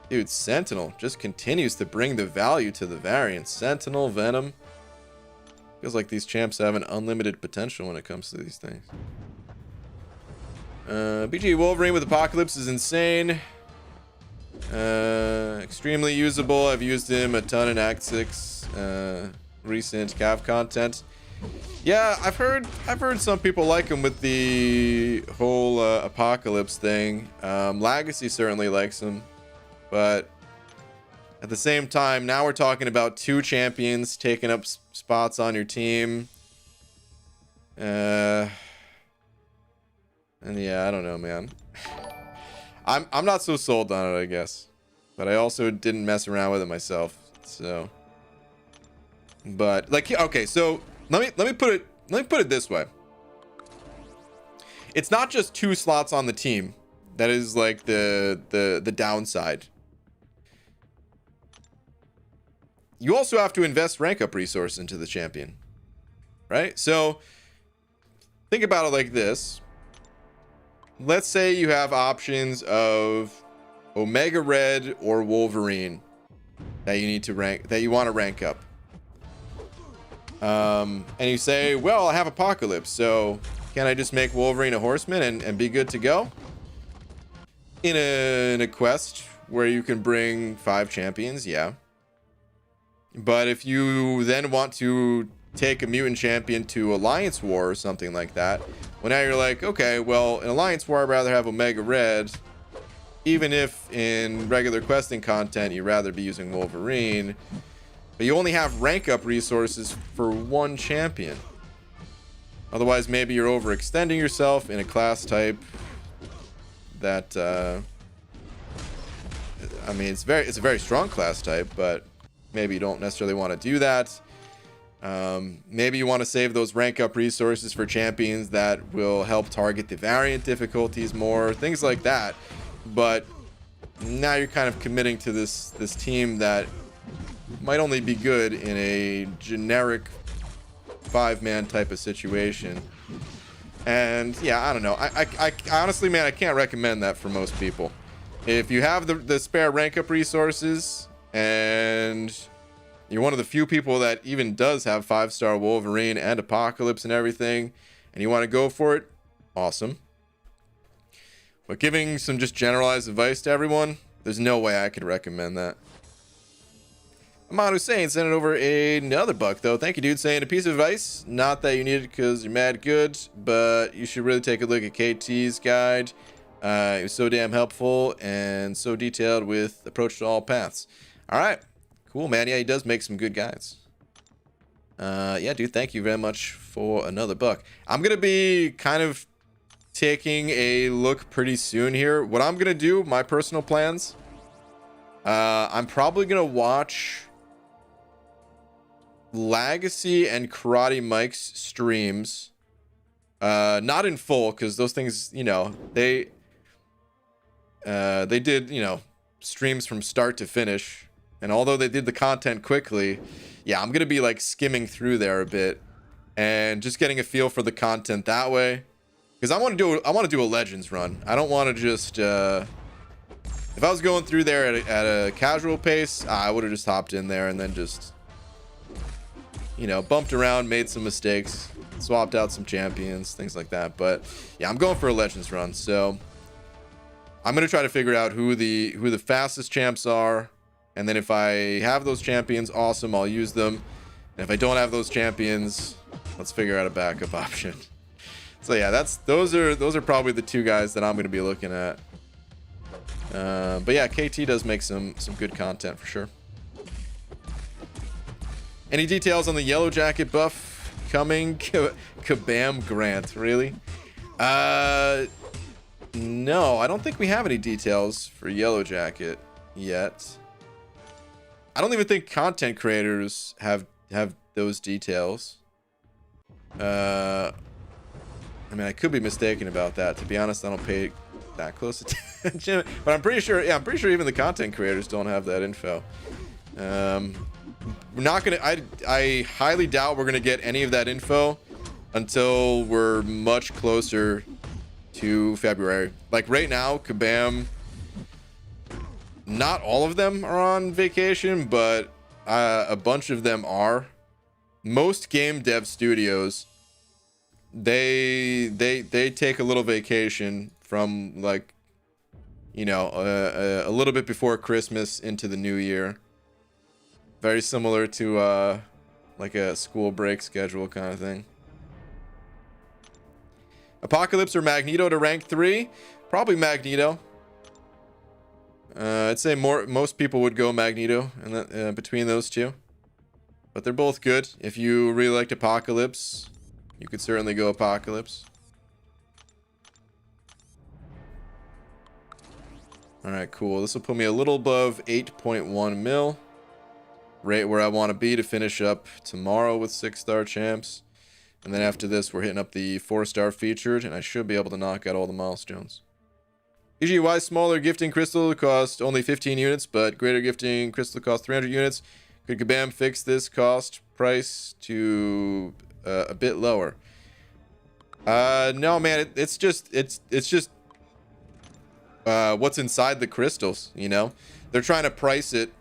A: Dude, Sentinel just continues to bring the value to the variants. Sentinel, Venom. Feels like these champs have an unlimited potential when it comes to these things. BG Wolverine with Apocalypse is insane. Extremely usable. I've used him a ton in Act 6. Recent Cav content. Yeah, I've heard some people like him with the whole Apocalypse thing. Legacy certainly likes him. But at the same time, now we're talking about 2 champions taking up spots on your team. And yeah, I don't know, man. I'm not so sold on it, I guess. But I also didn't mess around with it myself. So, but like, okay, so let me put it this way. It's not just 2 slots on the team that is like the downside. You also have to invest rank up resource into the champion, right? So think about it like this. Let's say you have options of Omega Red or Wolverine that you need to rank, that you want to rank up. And you say, well, I have Apocalypse, so can I just make Wolverine a horseman and be good to go? In a quest where you can bring 5 champions, yeah. But if you then want to take a mutant champion to Alliance War or something like that, well, now you're like, okay, well, in Alliance War, I'd rather have Omega Red. Even if in regular questing content, you'd rather be using Wolverine. But you only have rank up resources for 1 champion. Otherwise, maybe you're overextending yourself in a class type that, I mean, it's a very strong class type, but maybe you don't necessarily want to do that. Maybe you want to save those rank up resources for champions that will help target the variant difficulties more, things like that. But now you're kind of committing to this team that might only be good in a generic 5-man type of situation. And yeah, I don't know. I honestly, man, I can't recommend that for most people. If you have the spare rank up resources and you're one of the few people that even does have 5-star Wolverine and Apocalypse and everything, and you want to go for it, awesome. But giving some just generalized advice to everyone, there's no way I could recommend that. Ahmad Hussein sent it over another buck, though. Thank you, dude. Saying a piece of advice. Not that you need it because you're mad good, but you should really take a look at KT's guide. It was so damn helpful and so detailed with approach to all paths. All right. Cool, man. Yeah, he does make some good guides. Yeah, dude, thank you very much for another buck. I'm going to be kind of taking a look pretty soon here. What I'm going to do, my personal plans, I'm probably going to watch Legacy and Karate Mike's streams. Not in full, because those things, you know, they did, you know, streams from start to finish. And although they did the content quickly, yeah, I'm going to be like skimming through there a bit and just getting a feel for the content that way. Because I want to do a Legends run. I don't want to just, if I was going through there at a casual pace, I would have just hopped in there and then just, you know, bumped around, made some mistakes, swapped out some champions, things like that. But yeah, I'm going for a Legends run. So I'm going to try to figure out who the fastest champs are. And then if I have those champions, awesome, I'll use them. And if I don't have those champions, let's figure out a backup option. So yeah, those are probably the two guys that I'm going to be looking at. But yeah, KT does make some good content for sure. Any details on the Yellowjacket buff coming? Kabam Grant, really? No, I don't think we have any details for Yellowjacket yet. I don't even think content creators have those details. I mean, I could be mistaken about that. To be honest, I don't pay that close attention. But I'm pretty sure, yeah, I'm pretty sure even the content creators don't have that info. We're not gonna. I highly doubt we're gonna get any of that info until we're much closer to February. Like right now, Kabam. Not all of them are on vacation, but a bunch of them are. Most game dev studios, they take a little vacation from, like, you know, a little bit before Christmas into the new year. Very similar to like a school break schedule kind of thing. Apocalypse or Magneto to rank 3? Probably Magneto. I'd say most people would go Magneto and between those two. But they're both good. If you really liked Apocalypse, you could certainly go Apocalypse. Alright, cool. This will put me a little above 8.1 mil. Right where I want to be to finish up tomorrow with 6-star champs. And then after this, we're hitting up the 4-star featured, and I should be able to knock out all the milestones. EG, why smaller gifting crystal cost only 15 units, but greater gifting crystal cost 300 units? Could Kabam fix this cost price to a bit lower? No, man. It's just what's inside the crystals. You know, they're trying to price it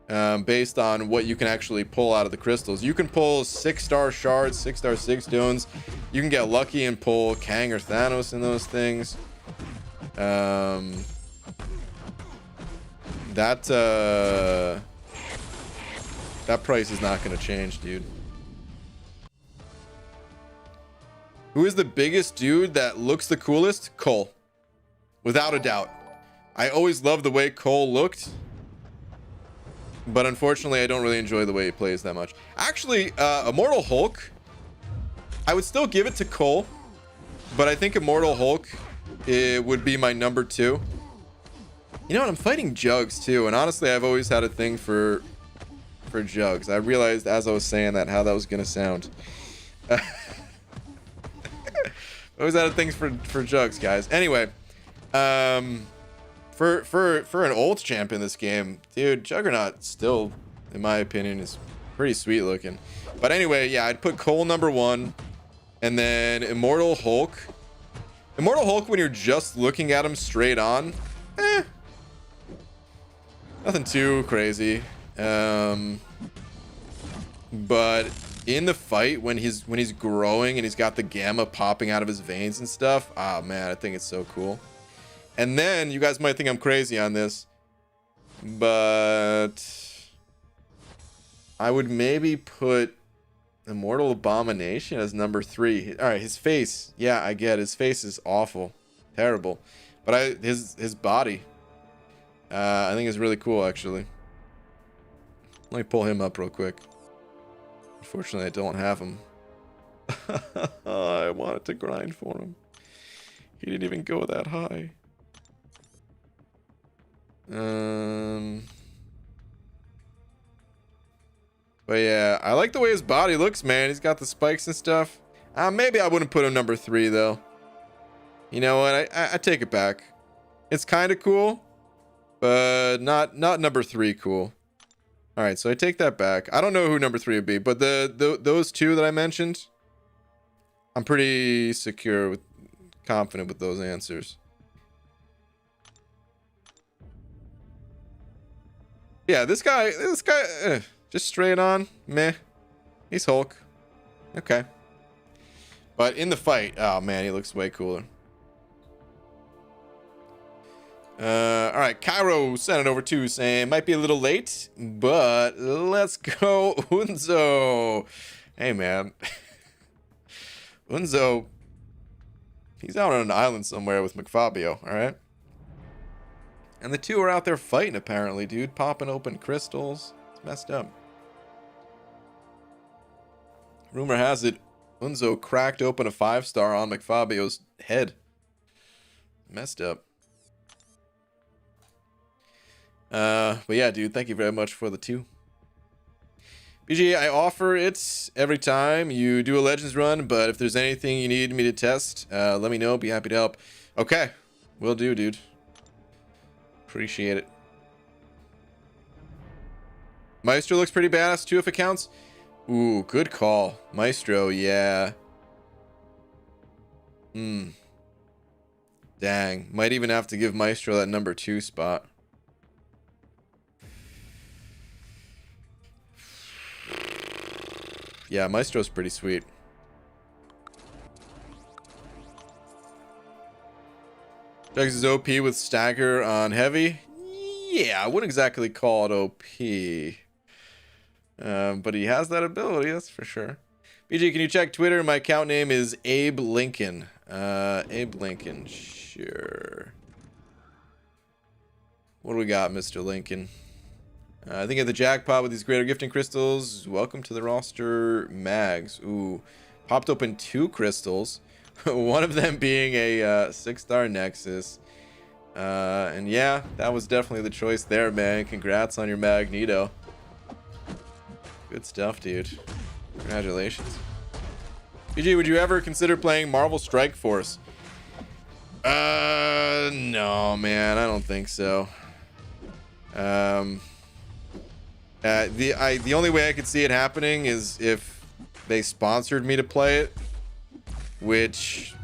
A: based on what you can actually pull out of the crystals. You can pull 6-star shards, 6-star 6 stones. You can get lucky and pull Kang or Thanos in those things. That price is not going to change, dude. Who is the biggest dude that looks the coolest? Cole. Without a doubt. I always loved the way Cole looked. But unfortunately, I don't really enjoy the way he plays that much. Actually, Immortal Hulk, I would still give it to Cole. But I think Immortal Hulk, it would be my number 2. You know what? I'm fighting Jugs too, and honestly, I've always had a thing for for jugs. I realized as I was saying that how that was gonna sound. Always out of things for jugs, guys. Anyway, for an old champ in this game, dude, Juggernaut still, in my opinion, is pretty sweet looking. But anyway, yeah, I'd put Cole number 1, and then Immortal Hulk. Immortal Hulk, when you're just looking at him straight on, nothing too crazy. But in the fight, when he's growing and he's got the gamma popping out of his veins and stuff, ah man, I think it's so cool. And then you guys might think I'm crazy on this, but I would maybe put Immortal Abomination as number 3. All right, his face, yeah, I get it. His face is awful, terrible, but his body, I think is really cool actually. Let me pull him up real quick. Unfortunately, I don't have him. I wanted to grind for him. He didn't even go that high. But yeah, I like the way his body looks, man. He's got the spikes and stuff. Maybe I wouldn't put him number 3 though. You know what? I take it back. It's kind of cool, but not number 3 cool. All right, so I take that back. I don't know who number 3 would be, but those two that I mentioned, I'm pretty secure confident with those answers. Yeah, this guy, just straight on, meh. He's Hulk. Okay. But in the fight, oh man, he looks way cooler. All right, Cairo sent it over too, saying might be a little late, but let's go, Unzo. Hey man, Unzo, he's out on an island somewhere with McFabio. All right, and the two are out there fighting apparently, dude, popping open crystals. It's messed up. Rumor has it Unzo cracked open a 5-star on McFabio's head. Messed up. But yeah, dude, thank you very much for the 2. BG, I offer it every time you do a Legends run, but if there's anything you need me to test, let me know. Be happy to help. Okay, will do, dude. Appreciate it. Maestro looks pretty badass too, if it counts. Ooh, good call. Maestro, yeah. Dang, might even have to give Maestro that number 2 spot. Yeah, Maestro's pretty sweet. Jugs is OP with stagger on heavy. Yeah, I wouldn't exactly call it OP. But he has that ability, that's for sure. BG, can you check Twitter? My account name is Abe Lincoln. Abe Lincoln, sure. What do we got, Mr. Lincoln? I think at the jackpot with these greater gifting crystals. Welcome to the roster, Mags. Ooh, popped open 2 crystals. One of them being a 6-star Nexus. And yeah, that was definitely the choice there, man. Congrats on your Magneto. Good stuff, dude. Congratulations. BG, would you ever consider playing Marvel Strike Force? No, man, I don't think so. The only way I could see it happening is if they sponsored me to play it, which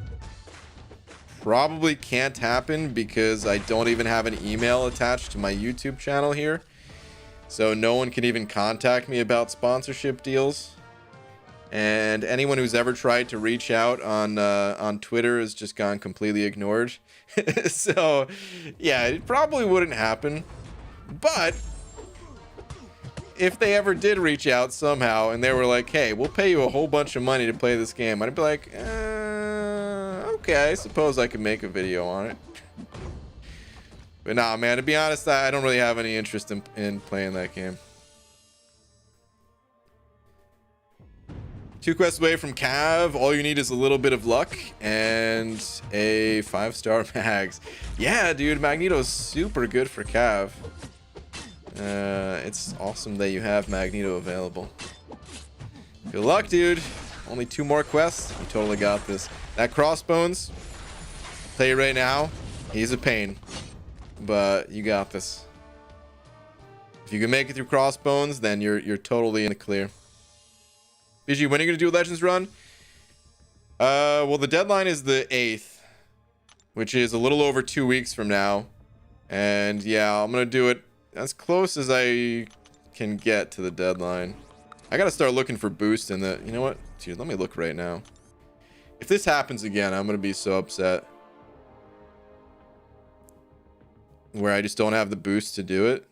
A: probably can't happen because I don't even have an email attached to my YouTube channel here. So no one can even contact me about sponsorship deals. And anyone who's ever tried to reach out on Twitter has just gone completely ignored. So yeah, it probably wouldn't happen. But if they ever did reach out somehow and they were like, hey, we'll pay you a whole bunch of money to play this game, I'd be like, okay, I suppose I could make a video on it. But nah, man, to be honest, I don't really have any interest in playing that game. 2 quests away from Cav. All you need is a little bit of luck and a 5-star Mags. Yeah, dude, Magneto's super good for Cav. It's awesome that you have Magneto available. Good luck, dude. Only 2 more quests. You totally got this. That Crossbones, I'll tell you right now, he's a pain. But you got this. If you can make it through Crossbones, then you're totally in the clear. BG, when are you going to do a Legends run? Well, the deadline is the 8th, which is a little over 2 weeks from now. And yeah, I'm going to do it as close as I can get to the deadline. I got to start looking for boost in the... You know what? Dude, let me look right now. If this happens again, I'm going to be so upset. Where I just don't have the boost to do it.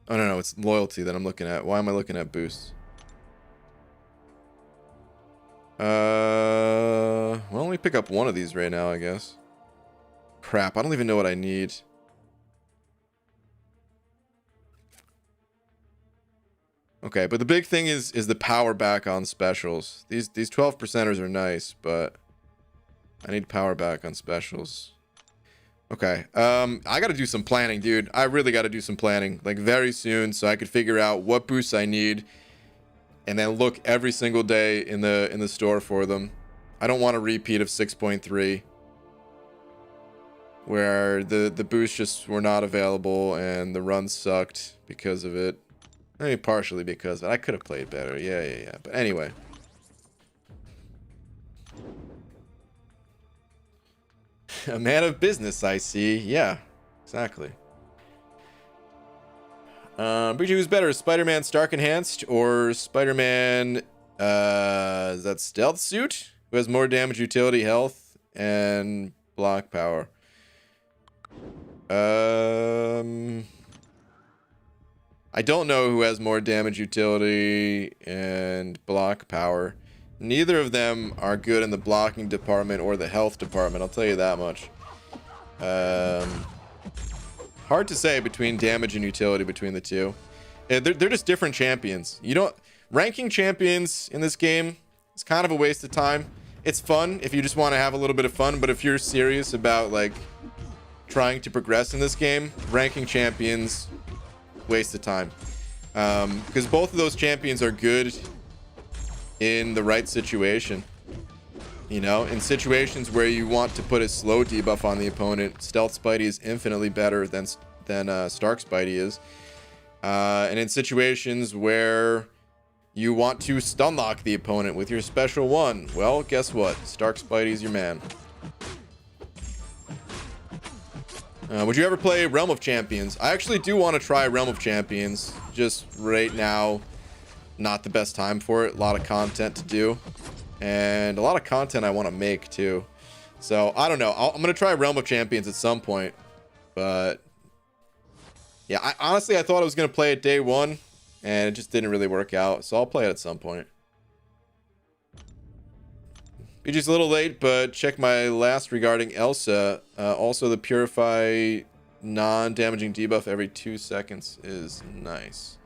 A: Oh, no, it's loyalty that I'm looking at. Why am I looking at boosts? Well, let me pick up one of these right now, I guess. Crap, I don't even know what I need. Okay, but the big thing is the power back on specials. These 12%ers are nice, but I need power back on specials. Okay, I gotta do some planning, dude. I really gotta do some planning, like very soon, so I could figure out what boosts I need, and then look every single day in the store for them. I don't want a repeat of 6.3, where the boosts just were not available and the run sucked because of it. I mean, partially because of it. I could have played better. Yeah. But anyway. A man of business, I see. Yeah, exactly. Breachy, who's better, Spider-Man Stark Enhanced or Spider-Man, is that Stealth Suit? Who has more damage, utility, health, and block power? I don't know who has more damage, utility, and block power. Neither of them are good in the blocking department or the health department, I'll tell you that much. Hard to say between damage and utility between the two. Yeah, they're just different champions. You don't... Ranking champions in this game is kind of a waste of time. It's fun if you just want to have a little bit of fun, but if you're serious about, like, trying to progress in this game, ranking champions, waste of time. Because both of those champions are good in the right situation. You know, in situations where you want to put a slow debuff on the opponent, Stealth Spidey is infinitely better than Stark Spidey is. And in situations where you want to stun lock the opponent with your special one, well, guess what? Stark Spidey's your man. Would you ever play Realm of Champions? I actually do want to try Realm of Champions. Just right now, not the best time for it. A lot of content to do. And a lot of content I want to make, too. So, I don't know. I'm going to try Realm of Champions at some point. But, yeah, honestly, I thought I was going to play it day one. And it just didn't really work out. So, I'll play it at some point. BG's a little late, but check my last regarding Elsa. Also, the Purify non-damaging debuff every 2 seconds is nice.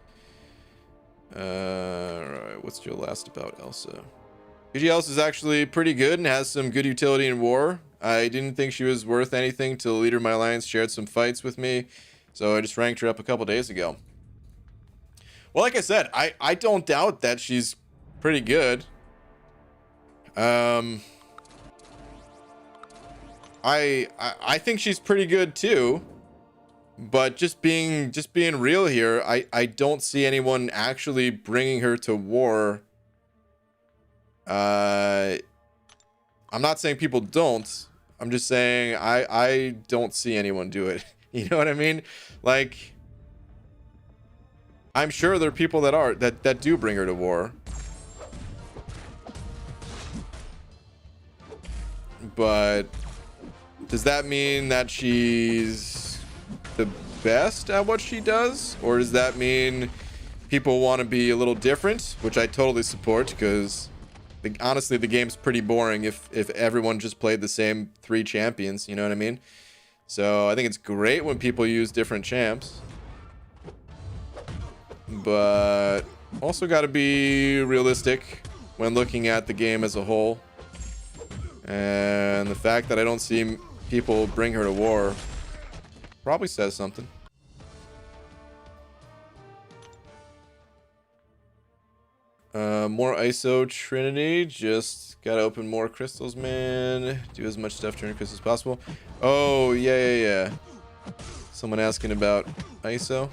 A: Alright, what's your last about Elsa? BG Elsa is actually pretty good and has some good utility in war. I didn't think she was worth anything till the leader of my alliance shared some fights with me, so I just ranked her up a couple days ago. Well, like I said, I don't doubt that she's pretty good. I think she's pretty good too, but just being real here, I don't see anyone actually bringing her to war. I'm not saying people don't. I'm just saying I don't see anyone do it. You know what I mean? Like, I'm sure there are people that do bring her to war. But does that mean that she's the best at what she does? Or does that mean people want to be a little different? Which I totally support, because honestly, the game's pretty boring if everyone just played the same 3 champions. You know what I mean? So I think it's great when people use different champs. But also got to be realistic when looking at the game as a whole. And the fact that I don't see people bring her to war probably says something. More ISO Trinity. Just gotta open more crystals, man. Do as much stuff during crystals as possible. Oh, yeah. Someone asking about ISO.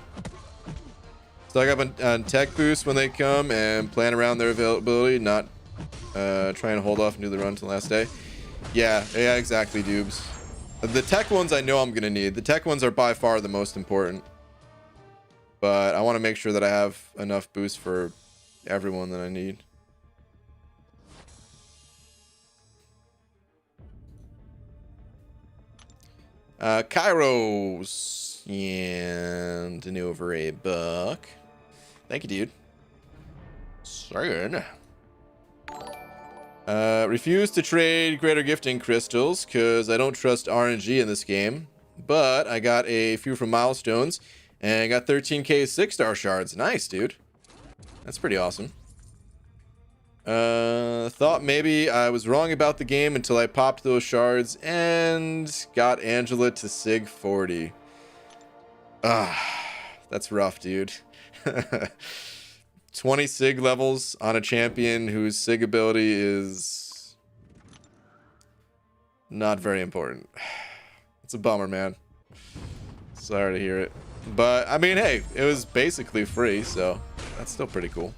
A: Stock up on tech boosts when they come and plan around their availability, not try and hold off and do the run to the last day. Yeah, exactly, Dubes. The tech ones I know I'm gonna need. The tech ones are by far the most important. But I want to make sure that I have enough boosts for everyone that I need. Kairos and an over $1. Thank you, dude. Sorry. Refuse to trade greater gifting crystals because I don't trust RNG in this game. But I got a few from milestones and I got 13k 6-star shards. Nice, dude. That's pretty awesome. Thought maybe I was wrong about the game until I popped those shards and got Angela to Sig 40. That's rough, dude. 20 Sig levels on a champion whose Sig ability is not very important. It's a bummer, man. Sorry to hear it. But, I mean, hey, it was basically free, so that's still pretty cool.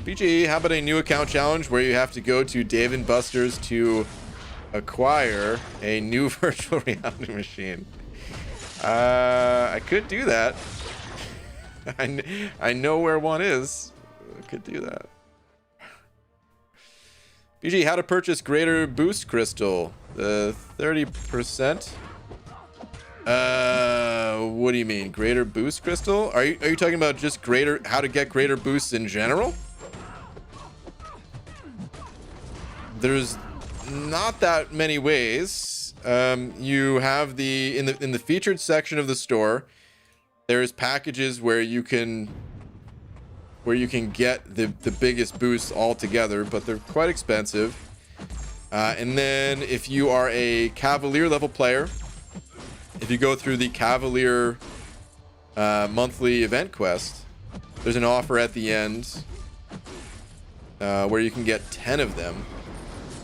A: BG, how about a new account challenge where you have to go to Dave & Buster's to acquire a new virtual reality machine? I could do that. I know where one is. I could do that. BG, how to purchase greater boost crystal? The 30%. What do you mean? Greater boost crystal? Are you talking about just greater, how to get greater boosts in general? There's not that many ways. You have the in the featured section of the store, there's packages where you can get the biggest boosts all together, but they're quite expensive. And then if you are a Cavalier level player, if you go through the Cavalier monthly event quest, there's an offer at the end where you can get 10 of them.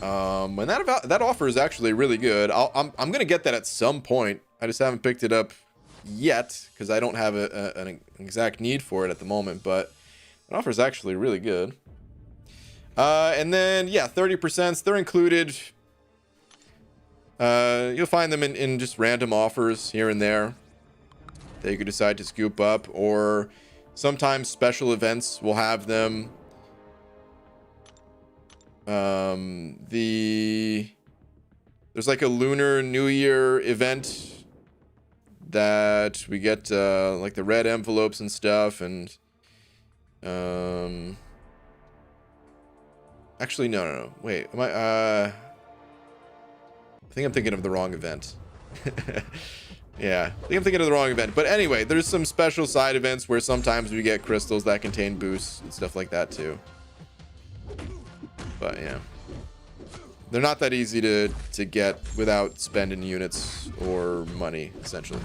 A: And that offer is actually really good. I'm gonna get that at some point. I just haven't picked it up yet because I don't have an exact need for it at the moment, but that offer is actually really good. And then, yeah, 30%, they're included. You'll find them in just random offers here and there that you could decide to scoop up, or sometimes special events will have them. There's like a Lunar New Year event that we get like the red envelopes and stuff, and actually no, wait, am I think I'm thinking of the wrong event. Yeah, I think I'm thinking of the wrong event. But anyway, there's some special side events where sometimes we get crystals that contain boosts and stuff like that too. But yeah, they're not that easy to get without spending units or money, essentially.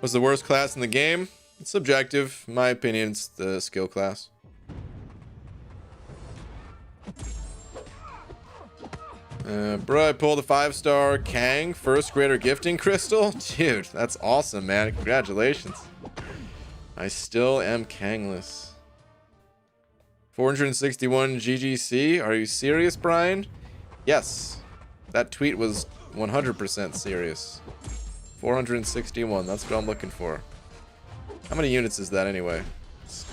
A: What's the worst class in the game? It's subjective. In my opinion, it's the skill class. Bro, I pulled a 5-star Kang first greater gifting crystal. Dude, that's awesome, man. Congratulations. I still am Kangless. 461 GGC. Are you serious, Brian? Yes. That tweet was 100% serious. 461. That's what I'm looking for. How many units is that anyway? It's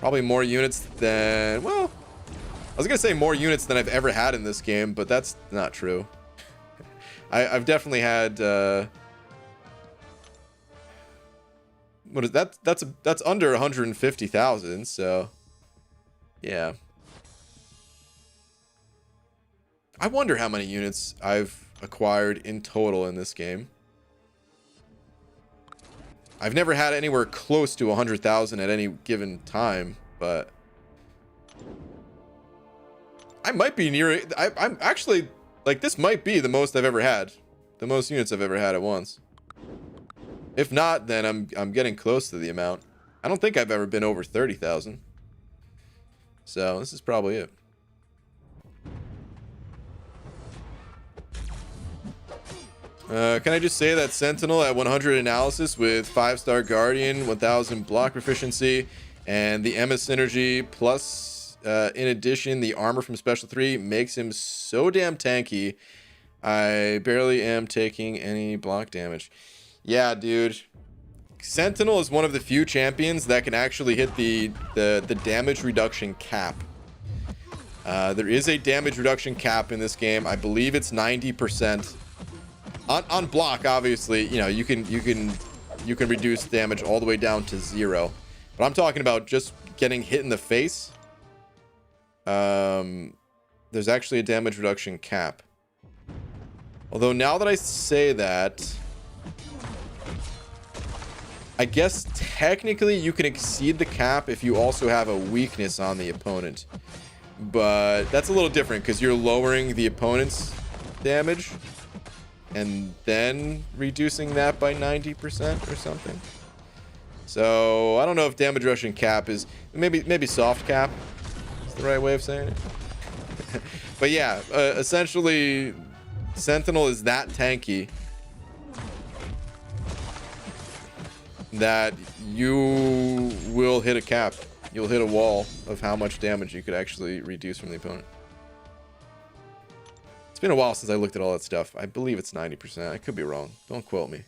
A: probably more units than... Well, I was going to say more units than I've ever had in this game, but that's not true. I've definitely had... what is that? That's under 150,000, so... Yeah. I wonder how many units I've acquired in total in this game. I've never had anywhere close to 100,000 at any given time, but I might be near it. I'm actually, like, this might be the most I've ever had. The most units I've ever had at once. If not, then I'm getting close to the amount. I don't think I've ever been over 30,000. So this is probably it. Can I just say that Sentinel at 100 analysis with 5-star Guardian, 1000 block proficiency, and the Emma synergy plus, in addition, the armor from Special 3 makes him so damn tanky. I barely am taking any block damage. Yeah, dude. Sentinel is one of the few champions that can actually hit the damage reduction cap. There is a damage reduction cap in this game. I believe it's 90%. On block, obviously, you know, you can reduce damage all the way down to 0. But I'm talking about just getting hit in the face. There's actually a damage reduction cap. Although now that I say that, I guess technically you can exceed the cap if you also have a weakness on the opponent. But that's a little different because you're lowering the opponent's damage and then reducing that by 90% or something. So I don't know if damage reduction cap is maybe soft cap is the right way of saying it. But yeah, essentially Sentinel is that tanky that you will hit a cap. You'll hit a wall of how much damage you could actually reduce from the opponent. It's been a while since I looked at all that stuff. I believe it's 90%. I could be wrong. Don't quote me.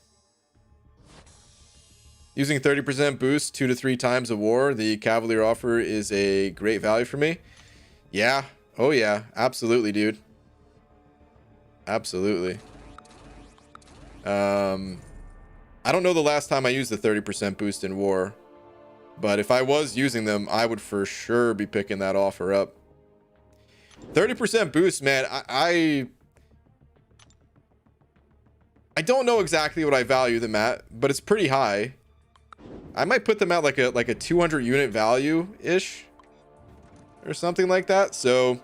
A: Using 30% boost 2 to 3 times a war, the Cavalier offer is a great value for me. Yeah. Oh yeah. Absolutely, dude. Absolutely. I don't know the last time I used the 30% boost in war, but if I was using them, I would for sure be picking that offer up. 30% boost, man. I don't know exactly what I value them at, but it's pretty high. I might put them at like a 200 unit value ish or something like that. So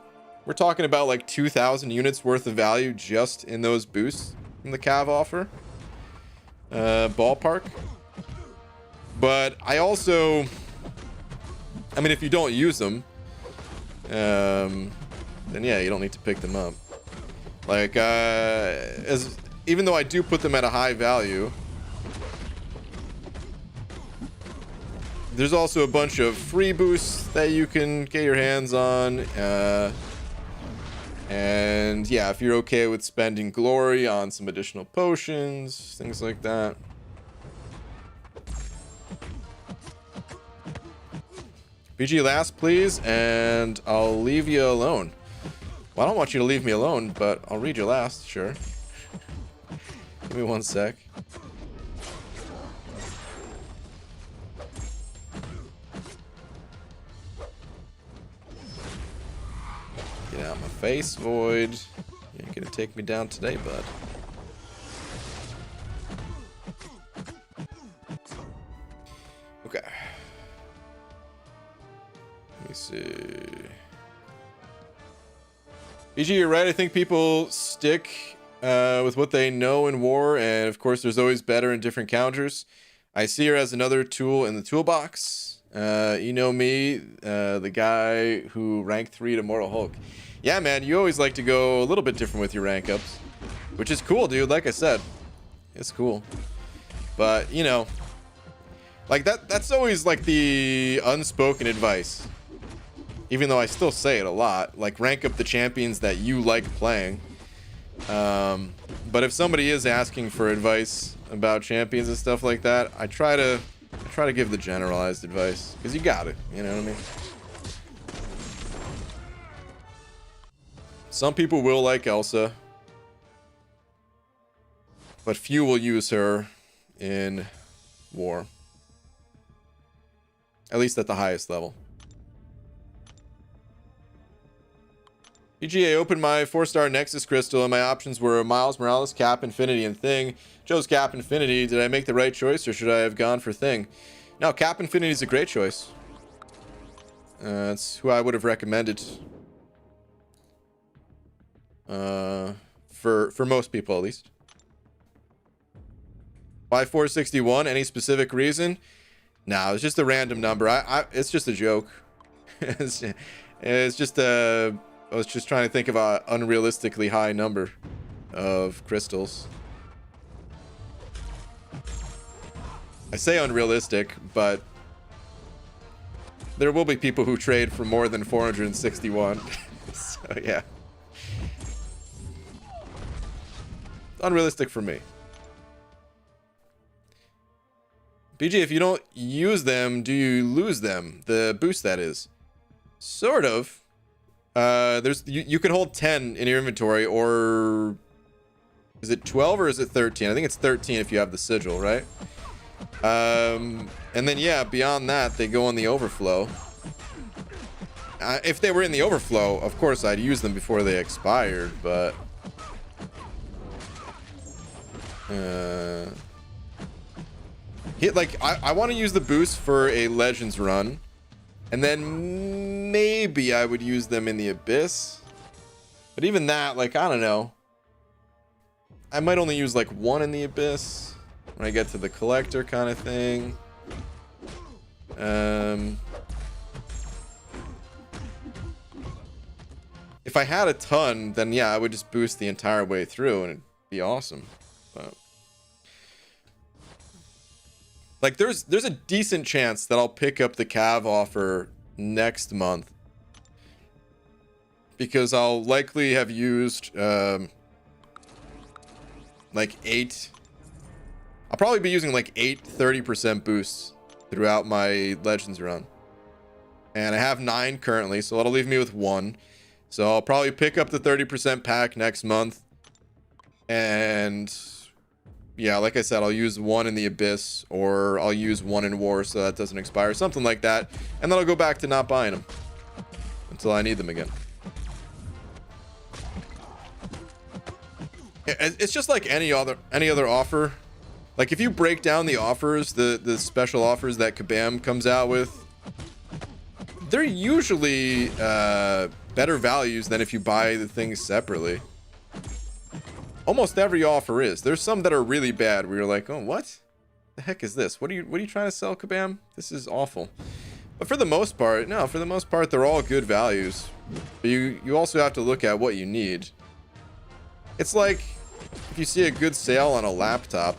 A: we're talking about like 2,000 units worth of value just in those boosts from the Cav offer. Ballpark. But I also, I mean, if you don't use them, then yeah, you don't need to pick them up. Like, even though I do put them at a high value, there's also a bunch of free boosts that you can get your hands on. And yeah, if you're okay with spending glory on some additional potions, things like that. BG last, please, and I'll leave you alone. Well, I don't want you to leave me alone, but I'll read your last, sure. Give me 1 sec. Get out my face, Void. You ain't gonna take me down today, bud. Okay. Let me see. BG, you're right. I think people stick with what they know in war, and of course, there's always better in different counters. I see her as another tool in the toolbox. You know me, the guy who ranked 3 to Mortal Hulk. Yeah, man, you always like to go a little bit different with your rank ups, which is cool, dude. Like I said, it's cool. But, you know, like that's always like the unspoken advice. Even though I still say it a lot, like rank up the champions that you like playing. But if somebody is asking for advice about champions and stuff like that, I try to give the generalized advice, because you got it, you know what I mean? Some people will like Elsa, but few will use her in war. At least at the highest level. PGA opened my 4-star Nexus crystal and my options were Miles Morales, Cap, Infinity, and Thing. Chose Cap Infinity. Did I make the right choice or should I have gone for Thing? No, Cap Infinity is a great choice. That's who I would have recommended. For most people at least. Why 461? Any specific reason? No, it's just a random number. It's just a joke. it's just a. I was just trying to think of an unrealistically high number of crystals. I say unrealistic, but there will be people who trade for more than 461. So yeah. Unrealistic for me. BG, if you don't use them, do you lose them? The boost, that is. Sort of. You can hold 10 in your inventory, or is it 12 or is it 13? I think it's 13 if you have the sigil, right? And then yeah, beyond that they go on the overflow. If they were in the overflow, of course I'd use them before they expired, but I want to use the boost for a Legends run, and then maybe I would use them in the Abyss. But even that, like, I don't know. I might only use like one in the Abyss when I get to the collector kind of thing. If I had a ton, then yeah, I would just boost the entire way through and it'd be awesome. But like there's a decent chance that I'll pick up the Cav offer next month, because I'll likely have used like 8. I'll probably be using like 8 30% boosts throughout my Legends run, and I have 9 currently, so that'll leave me with 1. So I'll probably pick up the 30% pack next month, and yeah, like I said, I'll use 1 in the Abyss, or I'll use 1 in War so that doesn't expire, something like that, and then I'll go back to not buying them until I need them again. It's just like any other offer. Like if you break down the offers, the special offers that Kabam comes out with, they're usually better values than if you buy the things separately. Almost every offer is. There's some that are really bad where you're like, oh, what the heck is this? What are you trying to sell, Kabam? This is awful. But for the most part, no, for the most part, they're all good values. But you also have to look at what you need. It's like if you see a good sale on a laptop,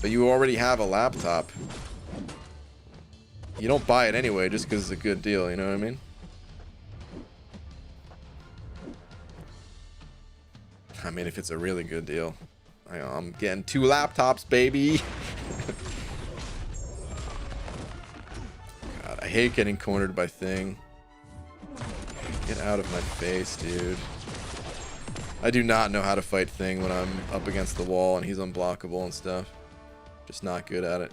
A: but you already have a laptop, you don't buy it anyway just because it's a good deal, you know what I mean? I mean, if it's a really good deal. I'm getting 2 laptops, baby. God, I hate getting cornered by Thing. Get out of my face, dude. I do not know how to fight Thing when I'm up against the wall and he's unblockable and stuff. Just not good at it.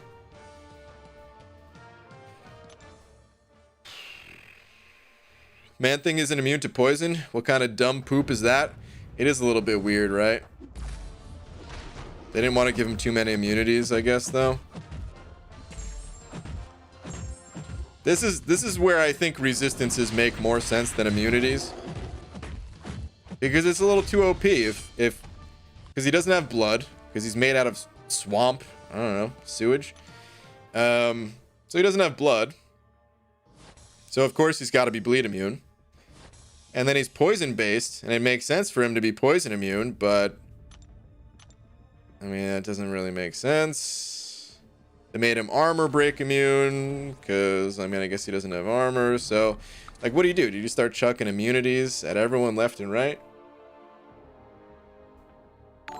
A: Man-Thing isn't immune to poison? What kind of dumb poop is that? It is a little bit weird, right? They didn't want to give him too many immunities, I guess, though. This is where I think resistances make more sense than immunities, because it's a little too OP because he doesn't have blood, because he's made out of swamp, I don't know, sewage. So he doesn't have blood, so of course he's got to be bleed immune. And then he's poison based, and it makes sense for him to be poison immune, but I mean, that doesn't really make sense. They made him armor break immune, because I mean, I guess he doesn't have armor. So like, what do? Do you just start chucking immunities at everyone left and right?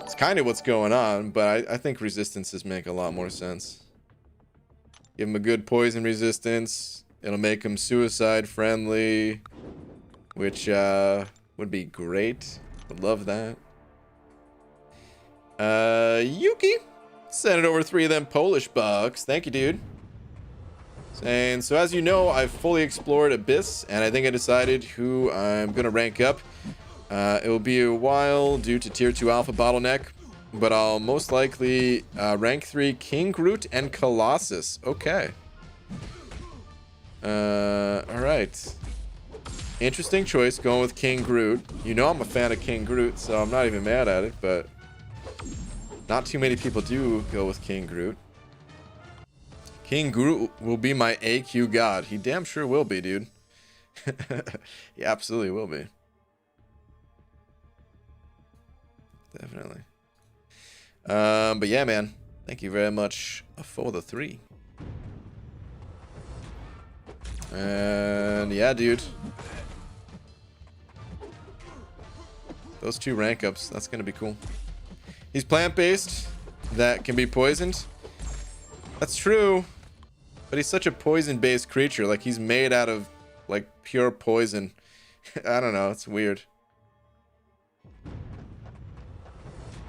A: It's kind of what's going on, but I think resistances make a lot more sense. Give him a good poison resistance. It'll make him suicide friendly, which would be great. Would love that. Yuki sent it over 3 of them Polish bucks. Thank you, dude. And so as you know, I've fully explored Abyss, and I think I decided who I'm going to rank up. It will be a while due to tier 2 alpha bottleneck, but I'll most likely rank 3 King Groot and Colossus. Okay. Alright. Interesting choice going with King Groot. You know I'm a fan of King Groot, so I'm not even mad at it, but not too many people do go with King Groot. King Groot will be my AQ god. He damn sure will be, dude. He absolutely will be. Definitely. But yeah, man. Thank you very much for the 3. And yeah, dude. Those 2 rank ups, that's gonna be cool. He's plant-based. That can be poisoned. That's true. But he's such a poison-based creature. Like, he's made out of, like, pure poison. I don't know. It's weird.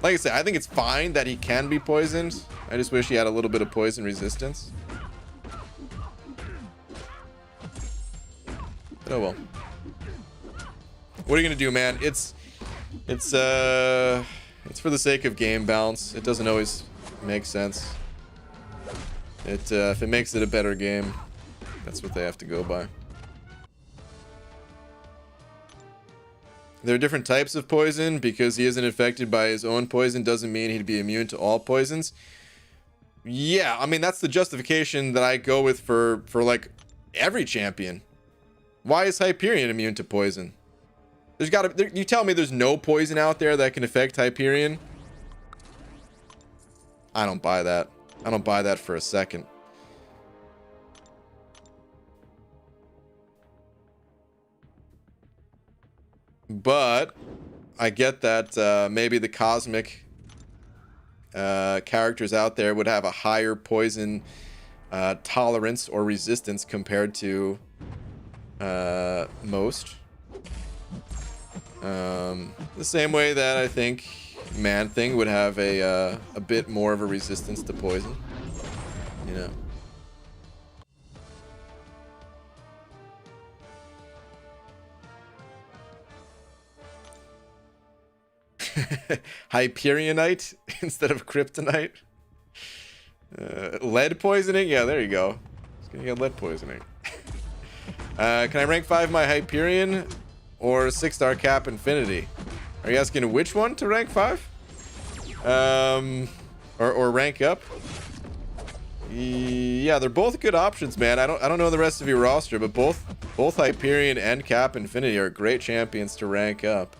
A: Like I said, I think it's fine that he can be poisoned. I just wish he had a little bit of poison resistance. But oh well. What are you gonna do, man? It's for the sake of game balance. It doesn't always make sense. If it makes it a better game, that's what they have to go by. There are different types of poison. Because he isn't infected by his own poison doesn't mean he'd be immune to all poisons. Yeah, I mean, that's the justification that I go with for like every champion. Why is Hyperion immune to poison? There's gotta, you tell me there's no poison out there that can affect Hyperion? I don't buy that. I don't buy that for a second. But I get that maybe the cosmic characters out there would have a higher poison tolerance or resistance compared to most. The same way that I think Man-Thing would have a bit more of a resistance to poison, you know. Hyperionite instead of kryptonite. Lead poisoning? Yeah, there you go. It's gonna get lead poisoning. Can I rank 5 my Hyperion or 6-star cap Infinity? Are you asking which one to rank 5? Or rank up? Yeah, they're both good options, man. I don't know the rest of your roster, but both Hyperion and Cap Infinity are great champions to rank up.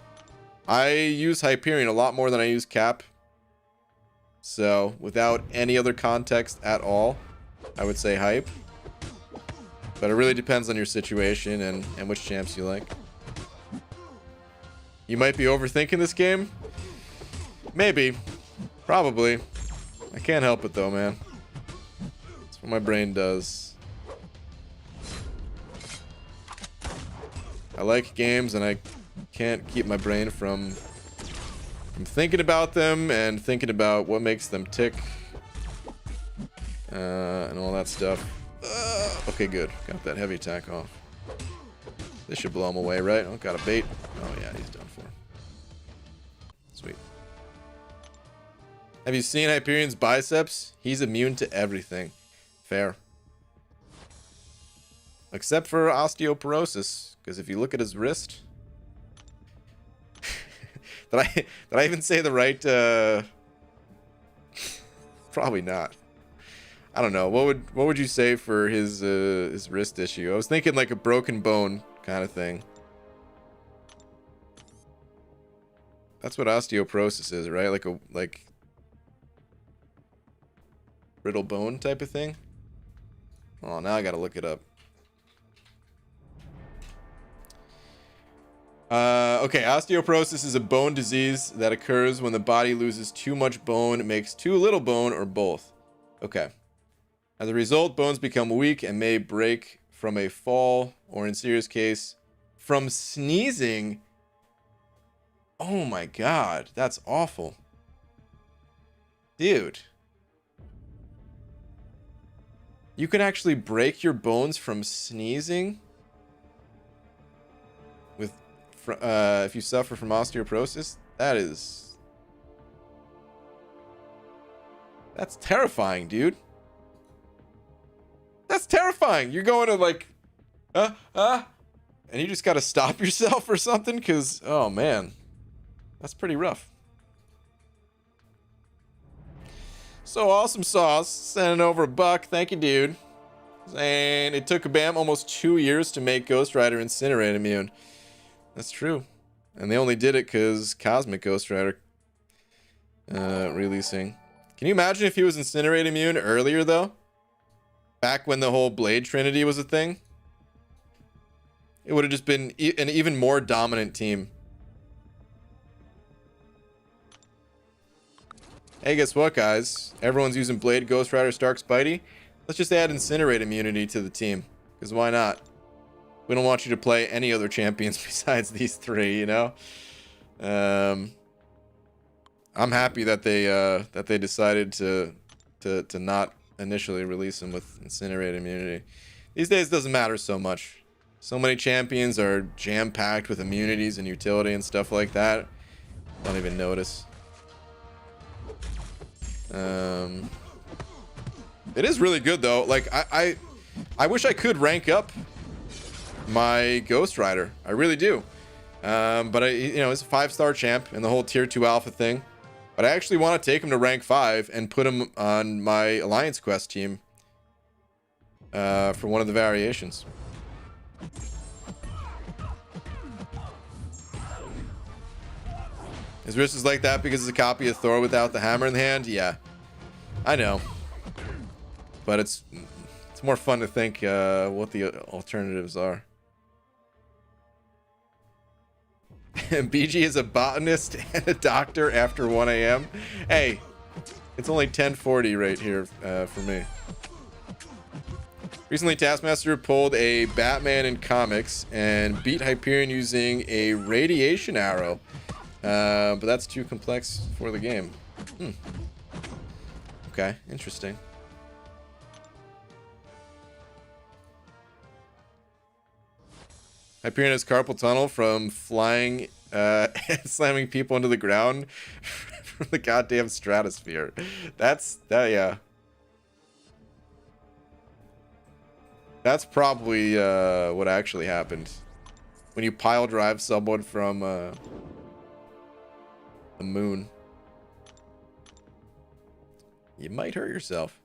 A: I use Hyperion a lot more than I use Cap. So, without any other context at all, I would say Hype. But it really depends on your situation and which champs you like. You might be overthinking this game. Maybe. Probably. I can't help it though, man. That's what my brain does. I like games and I can't keep my brain from thinking about them and thinking about what makes them tick. And all that stuff. Okay, good. Got that heavy attack off. This should blow him away, right? Oh, got a bait. Oh yeah, he's done for. Sweet. Have you seen Hyperion's biceps? He's immune to everything. Fair. Except for osteoporosis, because if you look at his wrist... did I even say the right... Probably not. I don't know. What would you say for his wrist issue? I was thinking like a broken bone kind of thing. That's what osteoporosis is, right? Like brittle bone type of thing. Oh, now I gotta look it up. Okay, osteoporosis is a bone disease that occurs when the body loses too much bone, makes too little bone, or both. Okay. As a result, bones become weak and may break from a fall, or in serious case, from sneezing. Oh my god, that's awful. Dude. You can actually break your bones from sneezing with if you suffer from osteoporosis. That's terrifying, dude. That's terrifying. You're going to like and you just got to stop yourself or something, because oh man, that's pretty rough. So awesome sauce sending over $1. Thank you, dude. And it took Bam almost 2 years to make Ghost Rider Incinerate immune. That's true. And they only did it because Cosmic Ghost Rider releasing. Can you imagine if he was Incinerate immune earlier, though? Back when the whole Blade Trinity was a thing? It would have just been an even more dominant team. Hey, guess what, guys? Everyone's using Blade, Ghost Rider, Stark, Spidey. Let's just add Incinerate immunity to the team. Because why not? We don't want you to play any other champions besides these three, you know? I'm happy that they decided to not initially release them with Incinerate immunity. These days it doesn't matter so much. So many champions are jam-packed with immunities and utility and stuff like that. Don't even notice. It is really good though. Like I wish I could rank up my Ghost Rider. I really do. But it's a 5-star champ and the whole tier 2 alpha thing. But I actually want to take him to rank 5 and put him on my Alliance Quest team for one of the variations. His wrist is like that because it's a copy of Thor without the hammer in the hand? Yeah, I know. But it's more fun to think what the alternatives are. BG is a botanist and a doctor after 1 a.m. Hey, it's only 10:40 right here for me. Recently, Taskmaster pulled a Batman in comics and beat Hyperion using a radiation arrow. But that's too complex for the game. Okay, interesting. Hyperion has carpal tunnel from flying and slamming people into the ground from the goddamn stratosphere. Yeah. That's probably what actually happened. When you pile drive someone from the moon. You might hurt yourself.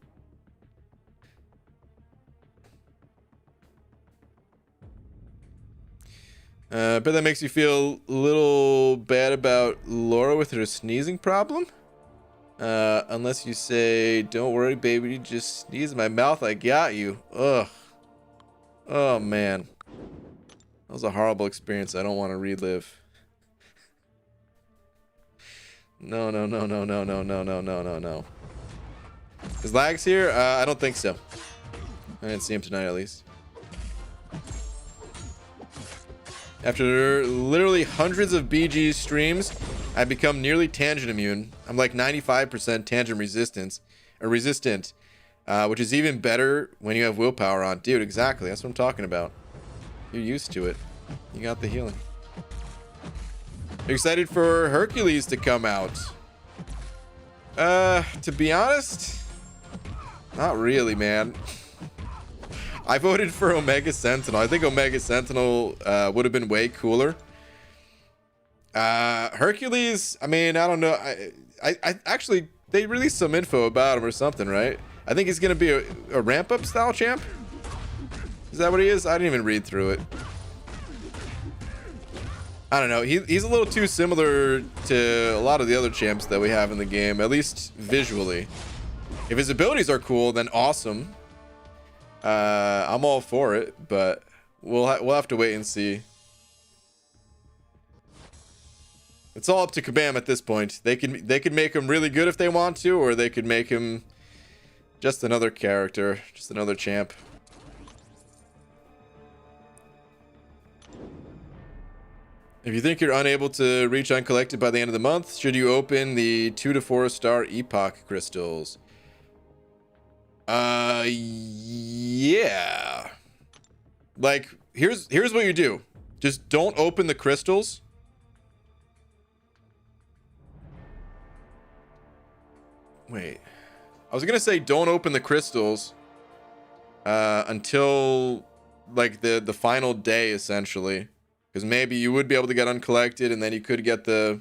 A: But that makes you feel a little bad about Laura with her sneezing problem. Unless you say, don't worry, baby, just sneeze in my mouth, I got you. Ugh. Oh, man. That was a horrible experience I don't want to relive. No. Is Lags here? I don't think so. I didn't see him tonight, at least. After literally hundreds of BG streams, I've become nearly tangent immune. I'm like 95% tangent resistant, which is even better when you have willpower on. Dude, exactly. That's what I'm talking about. You're used to it. You got the healing. You're excited for Hercules to come out? To be honest, not really, man. I voted for Omega Sentinel. I think Omega Sentinel would have been way cooler. Hercules, I mean, I don't know. I actually, they released some info about him or something, right? I think he's going to be a ramp-up style champ. Is that what he is? I didn't even read through it. I don't know. He's a little too similar to a lot of the other champs that we have in the game, at least visually. If his abilities are cool, then awesome. I'm all for it, but we'll have to wait and see. It's all up to Kabam at this point. They could make him really good if they want to, or they could make him just another character, just another champ. If you think you're unable to reach uncollected by the end of the month, should you open the 2 to 4 star epoch crystals? Yeah. Like, here's what you do. Just don't open the crystals. Wait. I was gonna say don't open the crystals until like the final day, essentially. Because maybe you would be able to get uncollected, and then you could get the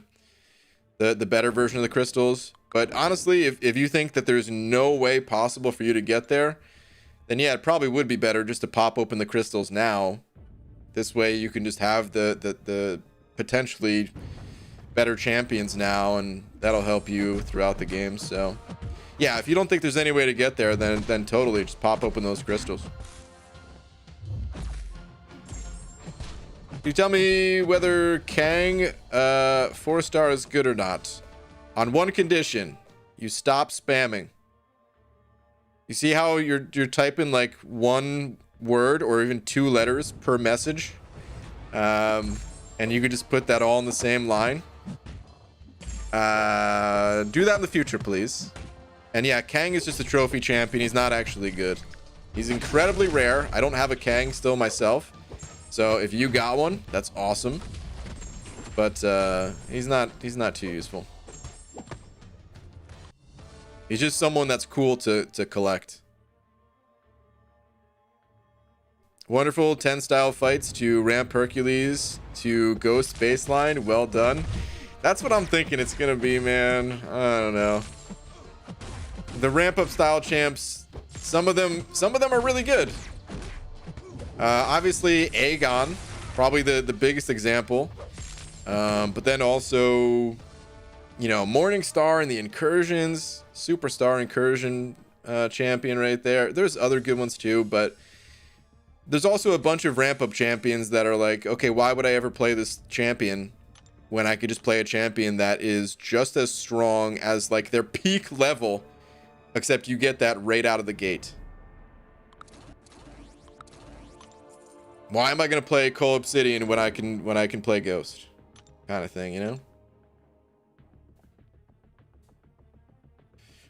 A: better version of the crystals. But honestly, if you think that there's no way possible for you to get there, then yeah, it probably would be better just to pop open the crystals now. This way you can just have the potentially better champions now, and that'll help you throughout the game. So yeah, if you don't think there's any way to get there, then totally just pop open those crystals. Can you tell me whether Kang 4-star is good or not? On one condition: you stop spamming. You see how you're typing like one word or even 2 letters per message, and you could just put that all in the same line. Do that in the future, please. And yeah, Kang is just a trophy champion. He's not actually good. He's incredibly rare. I don't have a Kang still myself, so if you got one, that's awesome. But he's not too useful. He's just someone that's cool to collect. Wonderful 10 style fights to ramp Hercules to Ghost baseline. Well done. That's what I'm thinking it's gonna be, man. I don't know. The ramp up style champs, some of them are really good. Obviously Aegon, probably the biggest example. But then also, you know, Morningstar and the Incursions, Superstar Incursion champion right there. There's other good ones too, but there's also a bunch of ramp up champions that are like, okay, why would I ever play this champion when I could just play a champion that is just as strong as like their peak level, except you get that right out of the gate. Why am I gonna play Coal Obsidian when I can play Ghost? Kind of thing, you know?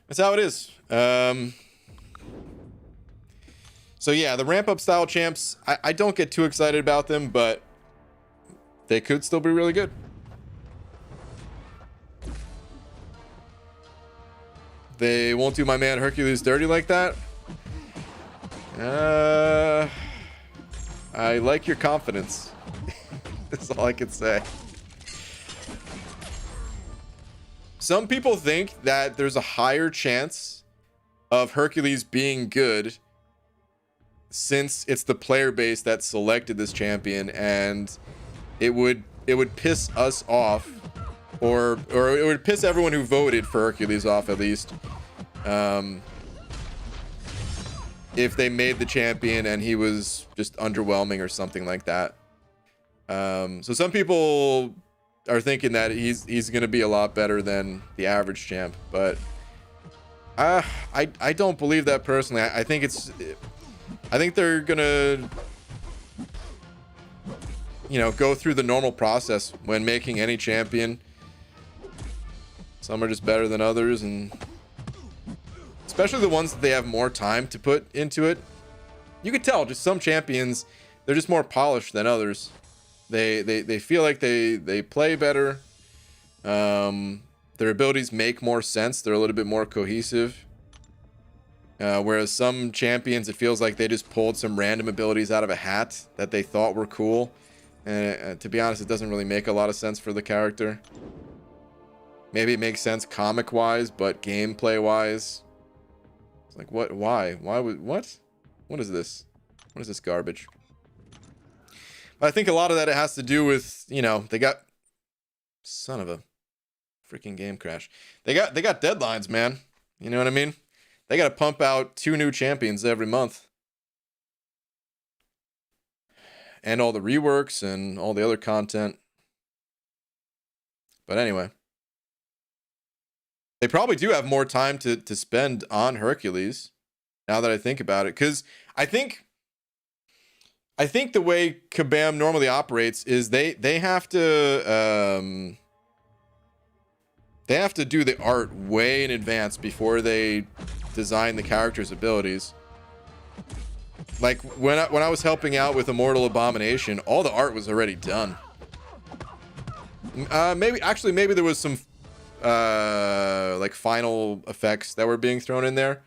A: That's how it is. So yeah, the ramp up style champs, I don't get too excited about them, but they could still be really good. They won't do my man Hercules dirty like that. I like your confidence. That's all I can say. Some people think that there's a higher chance of Hercules being good since it's the player base that selected this champion, and it would piss us off, or it would piss everyone who voted for Hercules off, at least, if they made the champion and he was just underwhelming or something like that. So some people are thinking that he's gonna be a lot better than the average champ, but I don't believe that personally. I think they're gonna, you know, go through the normal process when making any champion. Some are just better than others, and especially the ones that they have more time to put into it. You could tell just some champions, they're just more polished than others. They feel like they play better. Their abilities make more sense. They're a little bit more cohesive. Whereas some champions, it feels like they just pulled some random abilities out of a hat that they thought were cool. And to be honest, it doesn't really make a lot of sense for the character. Maybe it makes sense comic-wise, but gameplay-wise, it's like, what? Why? Why would... What? What is this? What is this garbage? But I think a lot of that it has to do with, you know, they got... Son of a freaking game crash. They got deadlines, man. You know what I mean? They got to pump out 2 new champions every month. And all the reworks and all the other content. But anyway. They probably do have more time to spend on Hercules, now that I think about it. Because I think the way Kabam normally operates is they have to do the art way in advance before they design the character's abilities. Like when I was helping out with Immortal Abomination, all the art was already done. Maybe there was some like final effects that were being thrown in there,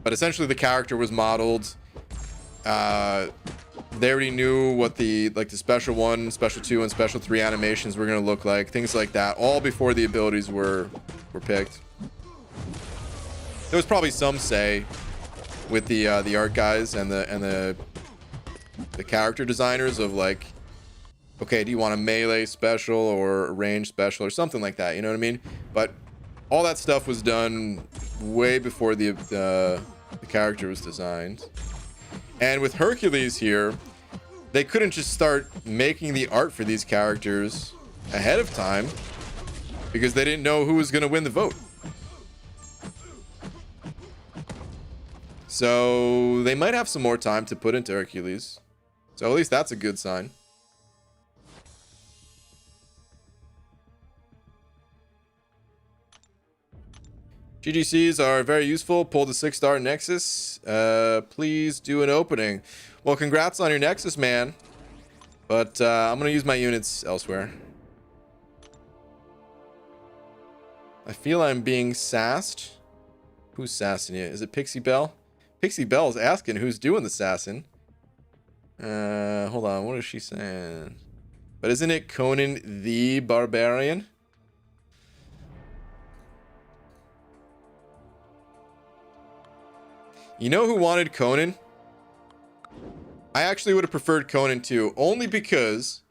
A: but essentially the character was modeled. They already knew what the special 1, special 2, and special 3 animations were going to look like, things like that, all before the abilities were picked. There was probably some say with the art guys and the character designers of like, okay, do you want a melee special or a range special or something like that, you know what I mean? But all that stuff was done way before the character was designed. And with Hercules here, they couldn't just start making the art for these characters ahead of time because they didn't know who was going to win the vote. So they might have some more time to put into Hercules. So at least that's a good sign. GGCs are very useful. Pull the 6-star Nexus. Please do an opening. Well, congrats on your Nexus, man. But I'm going to use my units elsewhere. I feel I'm being sassed. Who's sassing you? Is it Pixie Belle? Pixie Belle is asking who's doing the sassing. Hold on. What is she saying? But isn't it Conan the Barbarian? You know who wanted Conan? I actually would have preferred Conan too, only because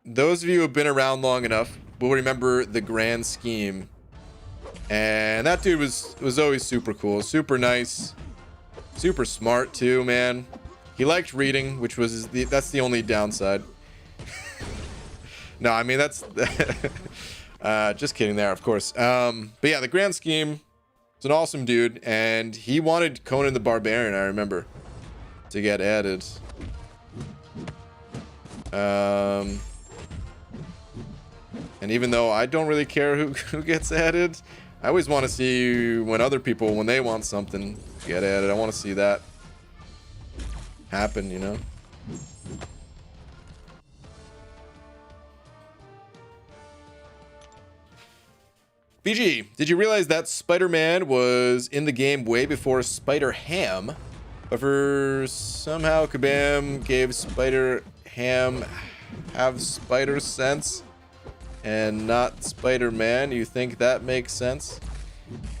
A: those of you who have been around long enough will remember the grand scheme. And that dude was always super cool, super nice, super smart too, man. He liked reading, which was that's the only downside. No, I mean that's just kidding there, of course. But yeah, the grand scheme. It's an awesome dude, and he wanted Conan the Barbarian, I remember, to get added. And even though I don't really care who gets added, I always want to see when other people, when they want something to get added, I want to see that happen, you know? BG, did you realize that Spider-Man was in the game way before Spider-Ham? But for somehow Kabam gave Spider-Ham have spider sense and not Spider-Man. You think that makes sense?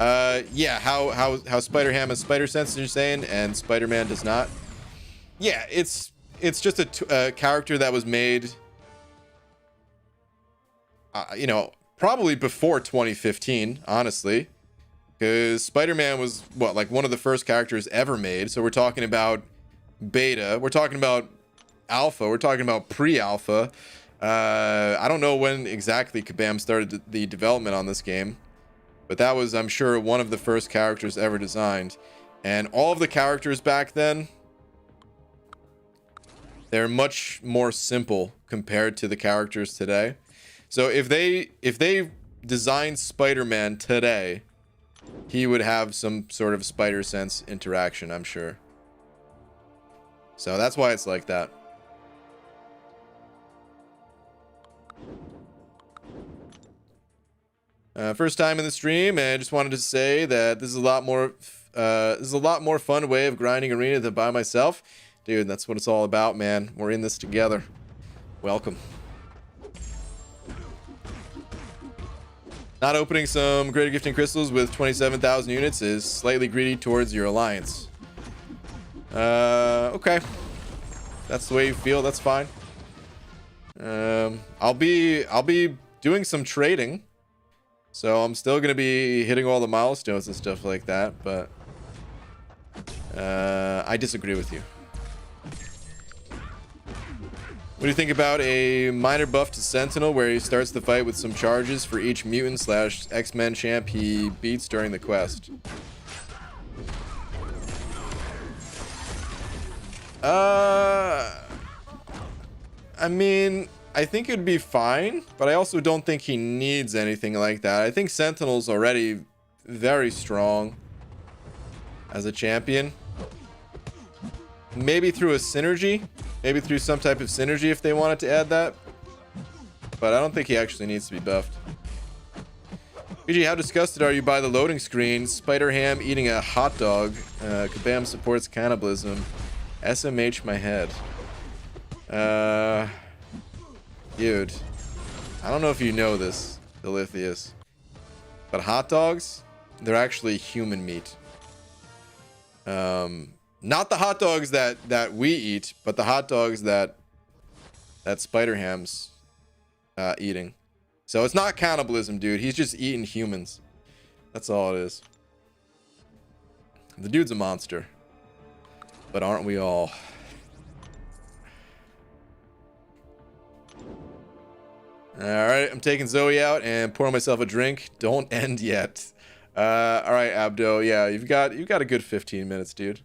A: Yeah, how Spider-Ham has spider sense, you're saying, and Spider-Man does not? Yeah, it's just a character that was made, you know, probably before 2015, honestly, because Spider-Man was what, like one of the first characters ever made. So we're talking about beta, we're talking about alpha, we're talking about pre-alpha. I don't know when exactly Kabam started the development on this game, but that was, I'm sure, one of the first characters ever designed. And all of the characters back then, they're much more simple compared to the characters today. So if they designed Spider-Man today, he would have some sort of spider sense interaction, I'm sure. So that's why it's like that. First time in the stream, and I just wanted to say that this is a lot more fun way of grinding arena than by myself. Dude, that's what it's all about, man. We're in this together. Welcome. Not opening some greater gifting crystals with 27,000 units is slightly greedy towards your alliance. Okay. That's the way you feel, that's fine. I'll be doing some trading. So I'm still gonna be hitting all the milestones and stuff like that, but I disagree with you. What do you think about a minor buff to Sentinel where he starts the fight with some charges for each mutant / X-Men champ he beats during the quest? I mean, I think it'd be fine, but I also don't think he needs anything like that. I think Sentinel's already very strong. as a champion. Maybe through a synergy. Maybe through some type of synergy if they wanted to add that. But I don't think he actually needs to be buffed. BG, how disgusted are you by the loading screen? Spider-Ham eating a hot dog. Kabam supports cannibalism. SMH my head. Dude. I don't know if you know this, Delithius. But hot dogs, they're actually human meat. Not the hot dogs that we eat, but the hot dogs that Spider-Ham's eating. So it's not cannibalism, dude. He's just eating humans. That's all it is. The dude's a monster. But aren't we all? Alright, I'm taking Zoe out and pouring myself a drink. Don't end yet. Alright, Abdo. Yeah, you've got a good 15 minutes, dude.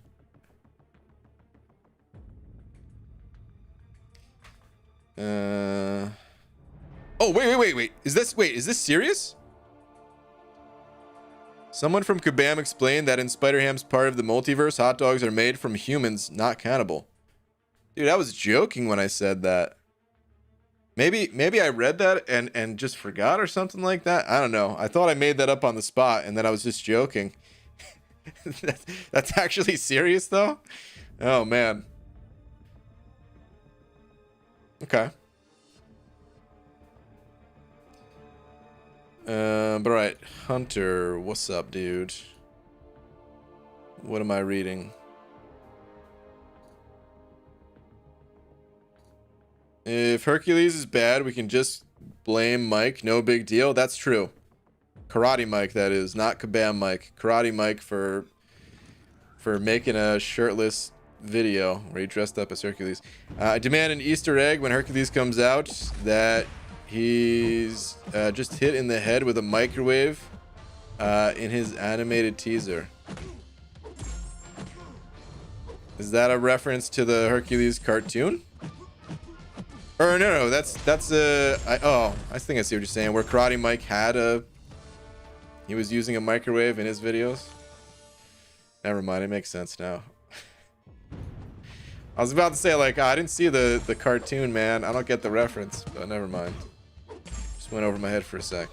A: Oh, wait. Is this serious? Someone from Kabam explained that in Spider-Ham's part of the multiverse, hot dogs are made from humans, not cannibal. Dude, I was joking when I said that. Maybe I read that and just forgot or something like that. I don't know. I thought I made that up on the spot and then I was just joking. That's actually serious though? Oh man. Okay. But alright. Hunter, what's up, dude? What am I reading? If Hercules is bad, we can just blame Mike. No big deal. That's true. Karate Mike, that is. Not Kabam Mike. Karate Mike for making a shirtless video where he dressed up as Hercules. I demand an Easter egg when Hercules comes out that he's just hit in the head with a microwave in his animated teaser. Is that a reference to the Hercules cartoon? Or no, that's I think I see what you're saying. Where Karate Mike he was using a microwave in his videos. Never mind, it makes sense now. I was about to say, like, I didn't see the cartoon, man. I don't get the reference, but never mind. Just went over my head for a sec.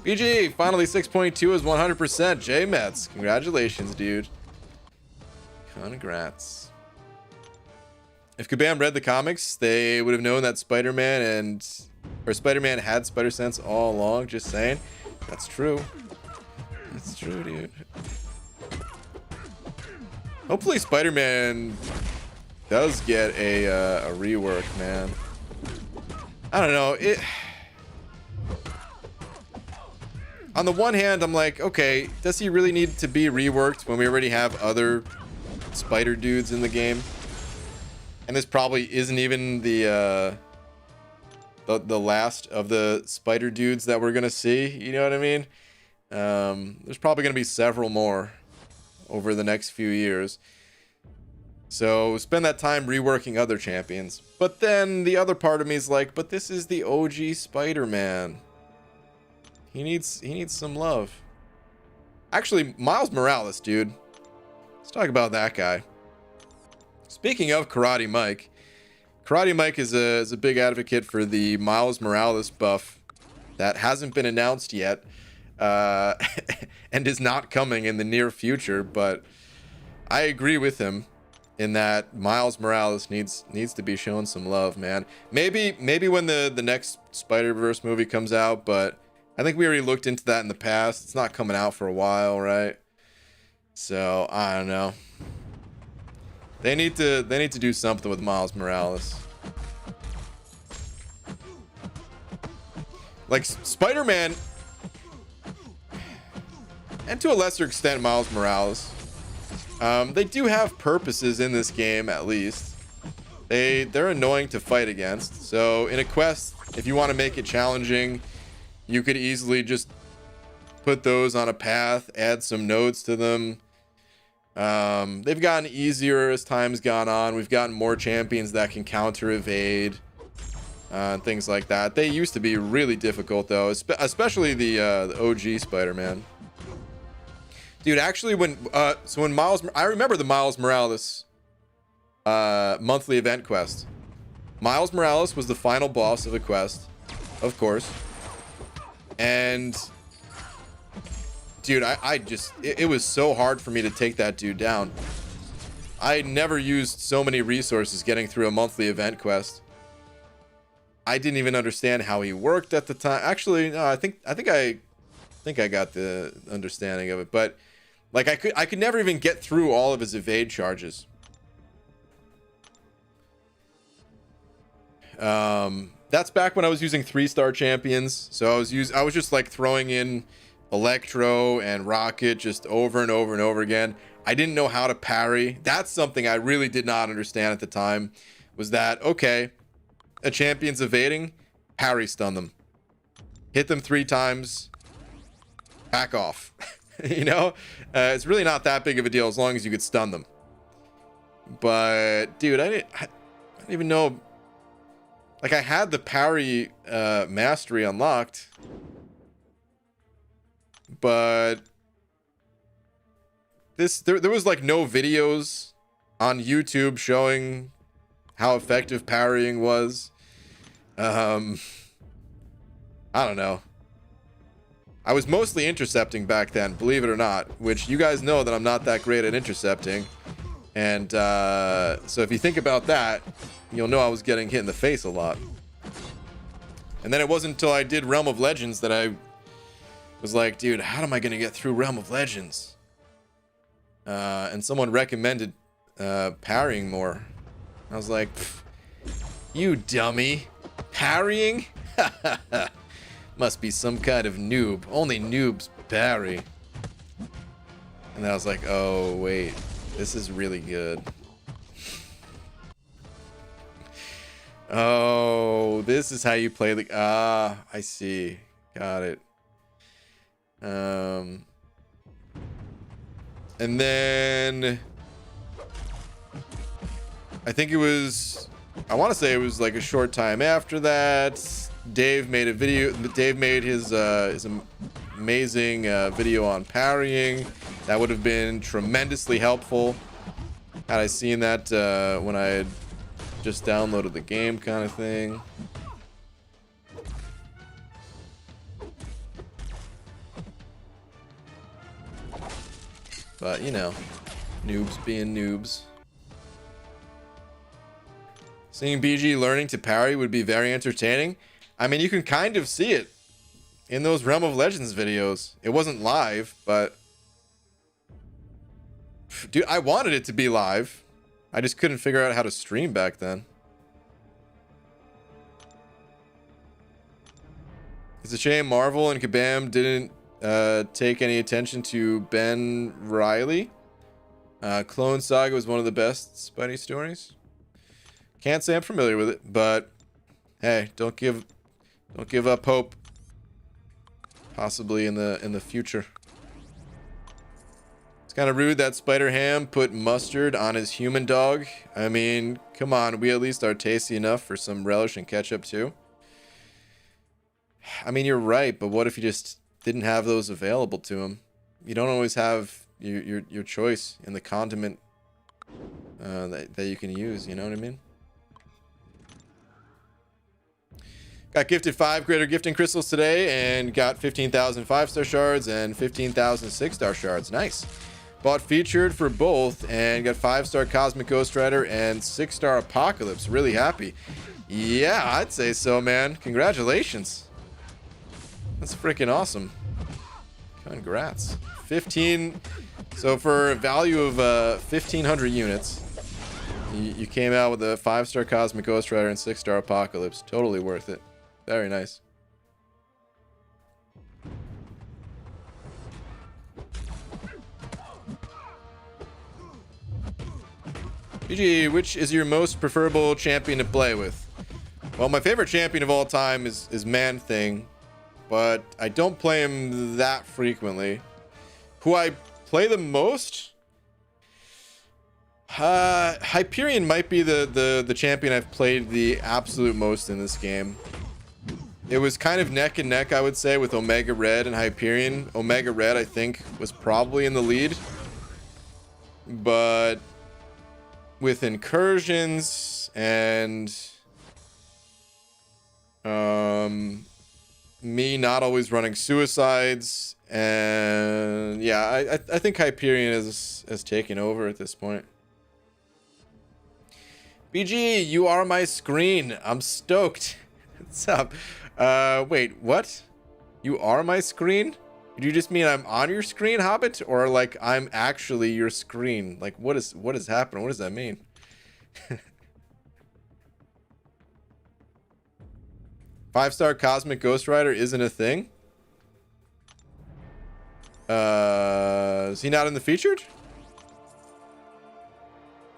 A: BG, finally 6.2 is 100%. J-Mets, congratulations, dude. Congrats. If Kabam read the comics, they would have known that Spider-Man had spider sense all along. Just saying. That's true. That's true, dude. Hopefully Spider-Man does get a rework, man. I don't know. On the one hand, I'm like, okay, does he really need to be reworked when we already have other spider dudes in the game? And this probably isn't even the last of the spider dudes that we're gonna see. You know what I mean? There's probably gonna be several more over the next few years. So spend that time reworking other champions. But then the other part of me is like, but this is the OG Spider-Man. He needs some love. Actually, Miles Morales, dude. Let's talk about that guy. Speaking of Karate Mike is a big advocate for the Miles Morales buff that hasn't been announced yet, and is not coming in the near future. But I agree with him in that Miles Morales needs to be shown some love, man. Maybe when the next Spider-Verse movie comes out, but I think we already looked into that in the past. It's not coming out for a while, right? So I don't know. They need to do something with Miles Morales. Like Spider-Man, and to a lesser extent Miles Morales, they do have purposes in this game, at least. They're annoying to fight against. So in a quest, if you want to make it challenging, you could easily just put those on a path, add some nodes to them. They've gotten easier as time's gone on. We've gotten more champions that can counter evade, and things like that. They used to be really difficult though, especially the OG Spider-Man. Dude, actually, when Miles, I remember the Miles Morales monthly event quest. Miles Morales was the final boss of the quest, of course. And dude, I just, it was so hard for me to take that dude down. I never used so many resources getting through a monthly event quest. I didn't even understand how he worked at the time. Actually, no, I think I got the understanding of it, but like I could never even get through all of his evade charges. That's back when I was using 3-star champions. So I was just like throwing in Electro and Rocket just over and over and over again. I didn't know how to parry. That's something I really did not understand at the time, was that, okay, a champion's evading, parry stun them. Hit them 3 times, back off. You know? It's really not that big of a deal as long as you could stun them. But, dude, I didn't even know. Like, I had the parry mastery unlocked. But there was like no videos on YouTube showing how effective parrying was. I don't know. I was mostly intercepting back then, believe it or not, which you guys know that I'm not that great at intercepting. And so if you think about that, you'll know I was getting hit in the face a lot. And then it wasn't until I did Realm of Legends that I was like, dude, how am I going to get through Realm of Legends? And someone recommended parrying more. I was like, you dummy. Parrying? Must be some kind of noob. Only noobs parry. And I was like, oh, wait. This is really good. Oh, this is how you play the... Ah, I see. Got it. And then... I think it was... I want to say it was like a short time after that. Dave made a video. Dave made his amazing video on parrying. That would have been tremendously helpful had I seen that when I had just downloaded the game, kind of thing. But you know, noobs being noobs. Seeing BG learning to parry would be very entertaining. I mean, you can kind of see it in those Realm of Legends videos. It wasn't live, but... Dude, I wanted it to be live. I just couldn't figure out how to stream back then. It's a shame Marvel and Kabam didn't take any attention to Ben Reilly. Clone Saga was one of the best Spidey stories. Can't say I'm familiar with it, but hey, don't give up hope. Possibly in the future. It's kind of rude that Spider-Ham put mustard on his human dog. I mean, come on, we at least are tasty enough for some relish and ketchup too. I mean, you're right, but what if you just didn't have those available to him? You don't always have your choice in the condiment that you can use. You know what I mean? Got gifted 5 greater gifting crystals today and got 15,000 5-star shards and 15,000 6-star shards. Nice. Bought featured for both and got 5-star Cosmic Ghost Rider and 6-star Apocalypse. Really happy. Yeah, I'd say so, man. Congratulations. That's freaking awesome. Congrats. 15. So for a value of 1,500 units, you came out with a 5-star Cosmic Ghost Rider and 6-star Apocalypse. Totally worth it. Very nice. BG, which is your most preferable champion to play with? Well, my favorite champion of all time is Man-Thing, but I don't play him that frequently. Who I play the most? Hyperion might be the champion I've played the absolute most in this game. It was kind of neck and neck, I would say, with Omega Red and Hyperion. Omega Red, I think, was probably in the lead. But with incursions and me not always running suicides, and yeah, I think Hyperion has taken over at this point. BG, you are my screen. I'm stoked. What's up? Wait, what? You are my screen? Do you just mean I'm on your screen, Hobbit? Or like I'm actually your screen? Like what is happening? What does that mean? 5-star Cosmic Ghost Rider isn't a thing? Is he not in the featured?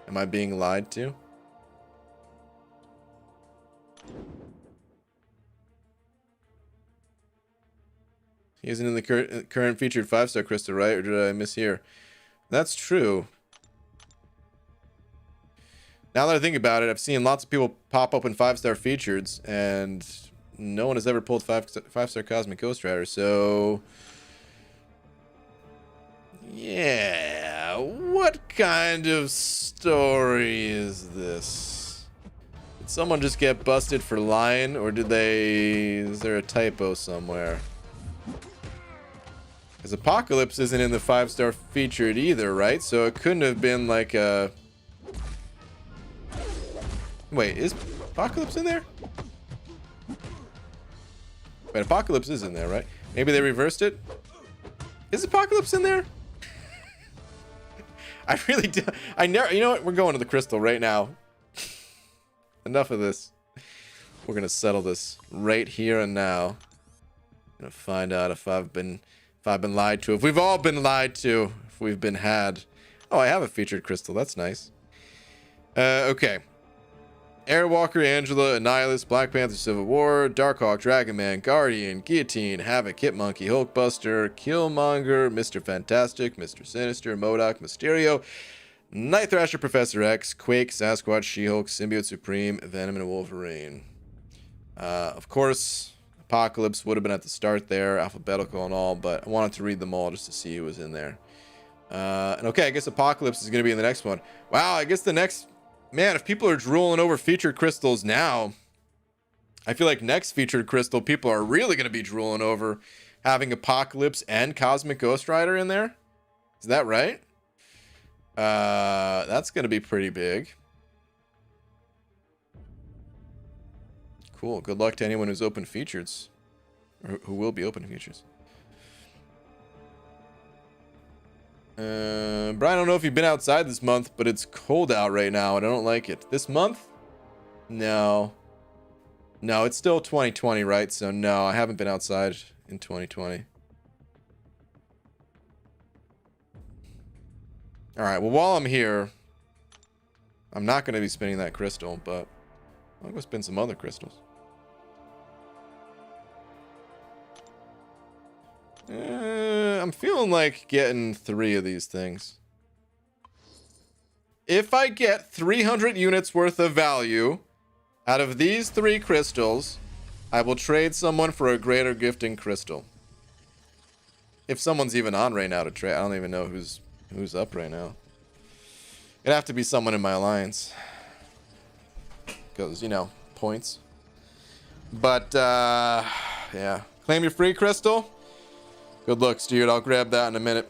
A: Am I being lied to? He isn't in the current featured 5-star crystal, right? Or did I mishear? That's true. Now that I think about it, I've seen lots of people pop up in 5-star features, and no one has ever pulled 5-star Cosmic Ghost Rider. So, yeah, what kind of story is this? Did someone just get busted for lying, or is there a typo somewhere? Because Apocalypse isn't in the 5-star featured either, right? So it couldn't have been like a... Wait, is Apocalypse in there? Wait, Apocalypse is in there, right? Maybe they reversed it? Is Apocalypse in there? I really do. I never... You know what? We're going to the crystal right now. Enough of this. We're going to settle this right here and now. Gonna find out if I've been lied to, if we've all been lied to, if we've been had. Oh, I have a featured crystal. That's nice. Okay. Airwalker, Angela, Annihilus, Black Panther, Civil War, Darkhawk, Dragon Man, Guardian, Guillotine, Havoc, Hitmonkey, Hulkbuster, Killmonger, Mr. Fantastic, Mr. Sinister, MODOK, Mysterio, Night Thrasher, Professor X, Quake, Sasquatch, She-Hulk, Symbiote Supreme, Venom, and Wolverine. Of course, Apocalypse would have been at the start there, alphabetical and all, but I wanted to read them all just to see who was in there. And okay, I guess Apocalypse is going to be in the next one. Wow, I guess the next... Man, if people are drooling over featured crystals now, I feel like next featured crystal, people are really going to be drooling over having Apocalypse and Cosmic Ghost Rider in there. Is that right? That's going to be pretty big. Cool. Good luck to anyone who's open features, or who will be open features. Brian, I don't know if you've been outside this month, but it's cold out right now, and I don't like it. This month? No. No, it's still 2020, right? So no, I haven't been outside in 2020. All right, well, while I'm here, I'm not going to be spinning that crystal, but I'll go spin some other crystals. I'm feeling like getting 3 of these things. If I get 300 units worth of value out of these 3 crystals, I will trade someone for a greater gifting crystal. If someone's even on right now to trade. I don't even know who's up right now. It'd have to be someone in my alliance. Because, you know, points. But, yeah. Claim your free crystal. Good looks, dude. I'll grab that in a minute.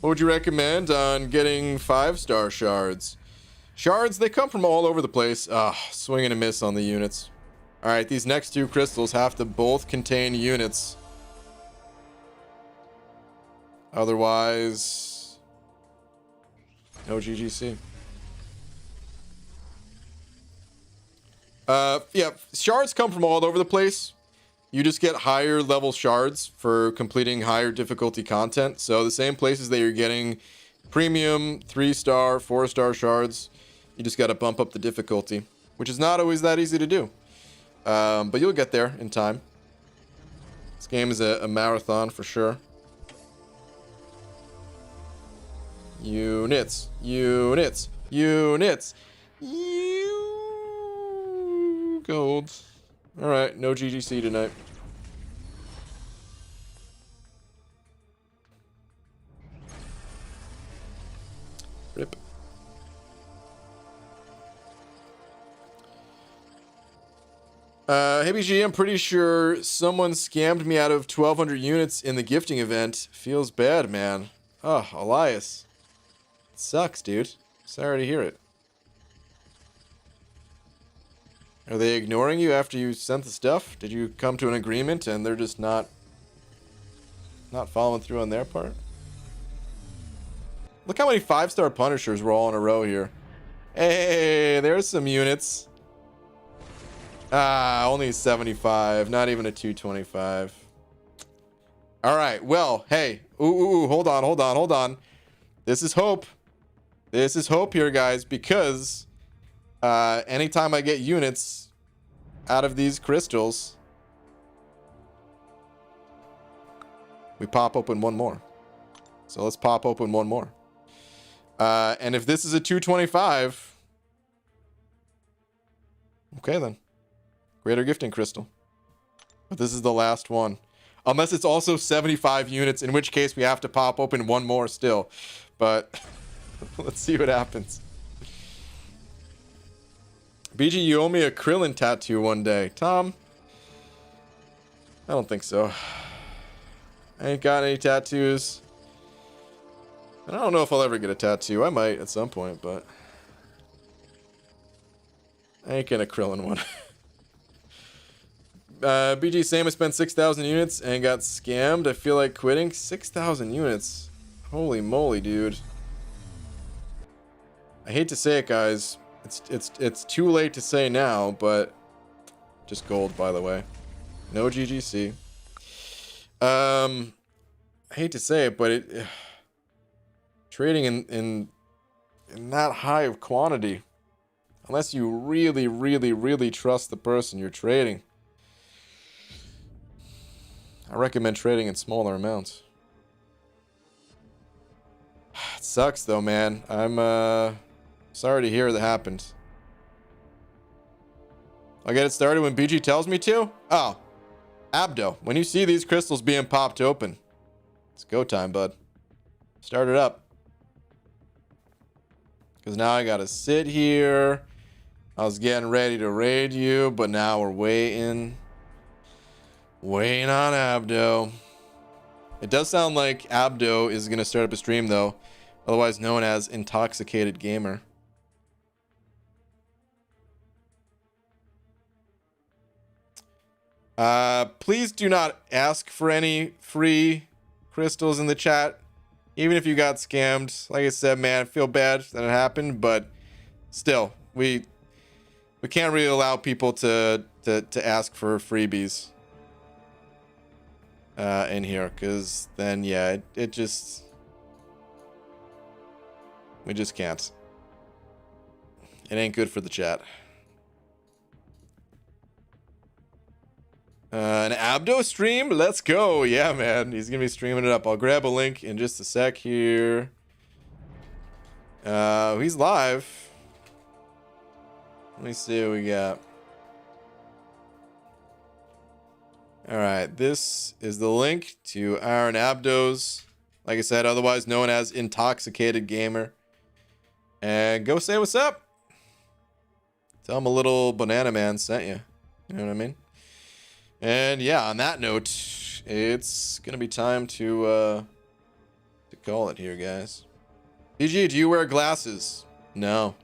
A: What would you recommend on getting 5-star shards? Shards, they come from all over the place. Swing and a miss on the units. Alright, these next 2 crystals have to both contain units. Otherwise, no GGC. Yeah, shards come from all over the place. You just get higher level shards for completing higher difficulty content. So the same places that you're getting premium 3-star, 4-star shards, you just got to bump up the difficulty, which is not always that easy to do. But you'll get there in time. This game is a marathon for sure. Units, units, Units. You gold. All right, no GGC tonight. Rip. Hey BG, I'm pretty sure someone scammed me out of 1,200 units in the gifting event. Feels bad, man. Oh, Elias. It sucks, dude. Sorry to hear it. Are they ignoring you after you sent the stuff? Did you come to an agreement and they're just not following through on their part? Look how many 5-star Punishers were all in a row here. Hey, there's some units. Ah, only 75. Not even a 225. All right. Well, hey. Ooh, hold on. This is hope. This is hope here, guys, because anytime I get units out of these crystals, we pop open one more. So let's pop open one more. And if this is a 225, okay then. Greater Gifting Crystal. But this is the last one. Unless it's also 75 units, in which case we have to pop open one more still. But let's see what happens. BG, you owe me a Krillin tattoo one day. Tom? I don't think so. I ain't got any tattoos. And I don't know if I'll ever get a tattoo. I might at some point, but I ain't getting a Krillin one. BG Sam has spent 6,000 units and got scammed. I feel like quitting. 6,000 units. Holy moly, dude. I hate to say it, guys. It's too late to say now, but just gold, by the way. No GGC. I hate to say it, but trading in that high of quantity, unless you really trust the person you're trading, I recommend trading in smaller amounts. It sucks though, man. I'm sorry to hear that happened. I'll get it started when BG tells me to. Oh, Abdo, when you see these crystals being popped open, it's go time, bud. Start it up. Because now I gotta sit here. I was getting ready to raid you, but now we're waiting. Waiting on Abdo. It does sound like Abdo is going to start up a stream, though. Otherwise known as Intoxicated Gamer. Please do not ask for any free crystals in the chat. Even if you got scammed. Like I said, man, I feel bad that it happened. But still, we can't really allow people to ask for freebies. In here, because then yeah, it just, we just can't. It ain't good for the chat. An Abdo stream, let's go. Yeah, man, he's gonna be streaming it up. I'll grab a link in just a sec here. He's live. Let me see what we got. Alright, this is the link to Aaron Abdo's, like I said, otherwise known as Intoxicated Gamer. And go say what's up. Tell him a little banana man sent you. You know what I mean? And yeah, on that note, it's gonna be time to call it here, guys. BG, do you wear glasses? No.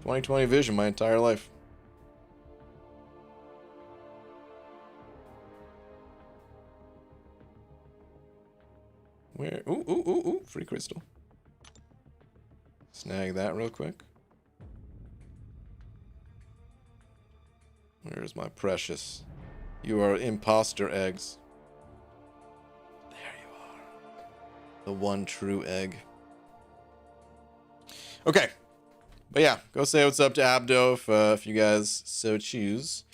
A: 20/20 vision my entire life. Where? Ooh, free crystal. Snag that real quick. Where's my precious? You are imposter eggs. There you are. The one true egg. Okay. But yeah, go say what's up to Abdo if you guys so choose.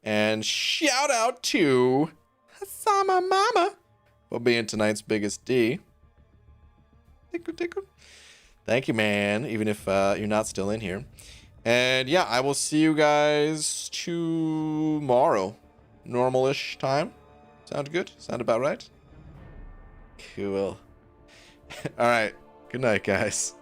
A: And shout out to Sama Mama for being tonight's biggest D. Thank you, man, even if you're not still in here. And yeah, I will see you guys tomorrow. Normal-ish time. Sound good? Sound about right? Cool. All right. Good night, guys.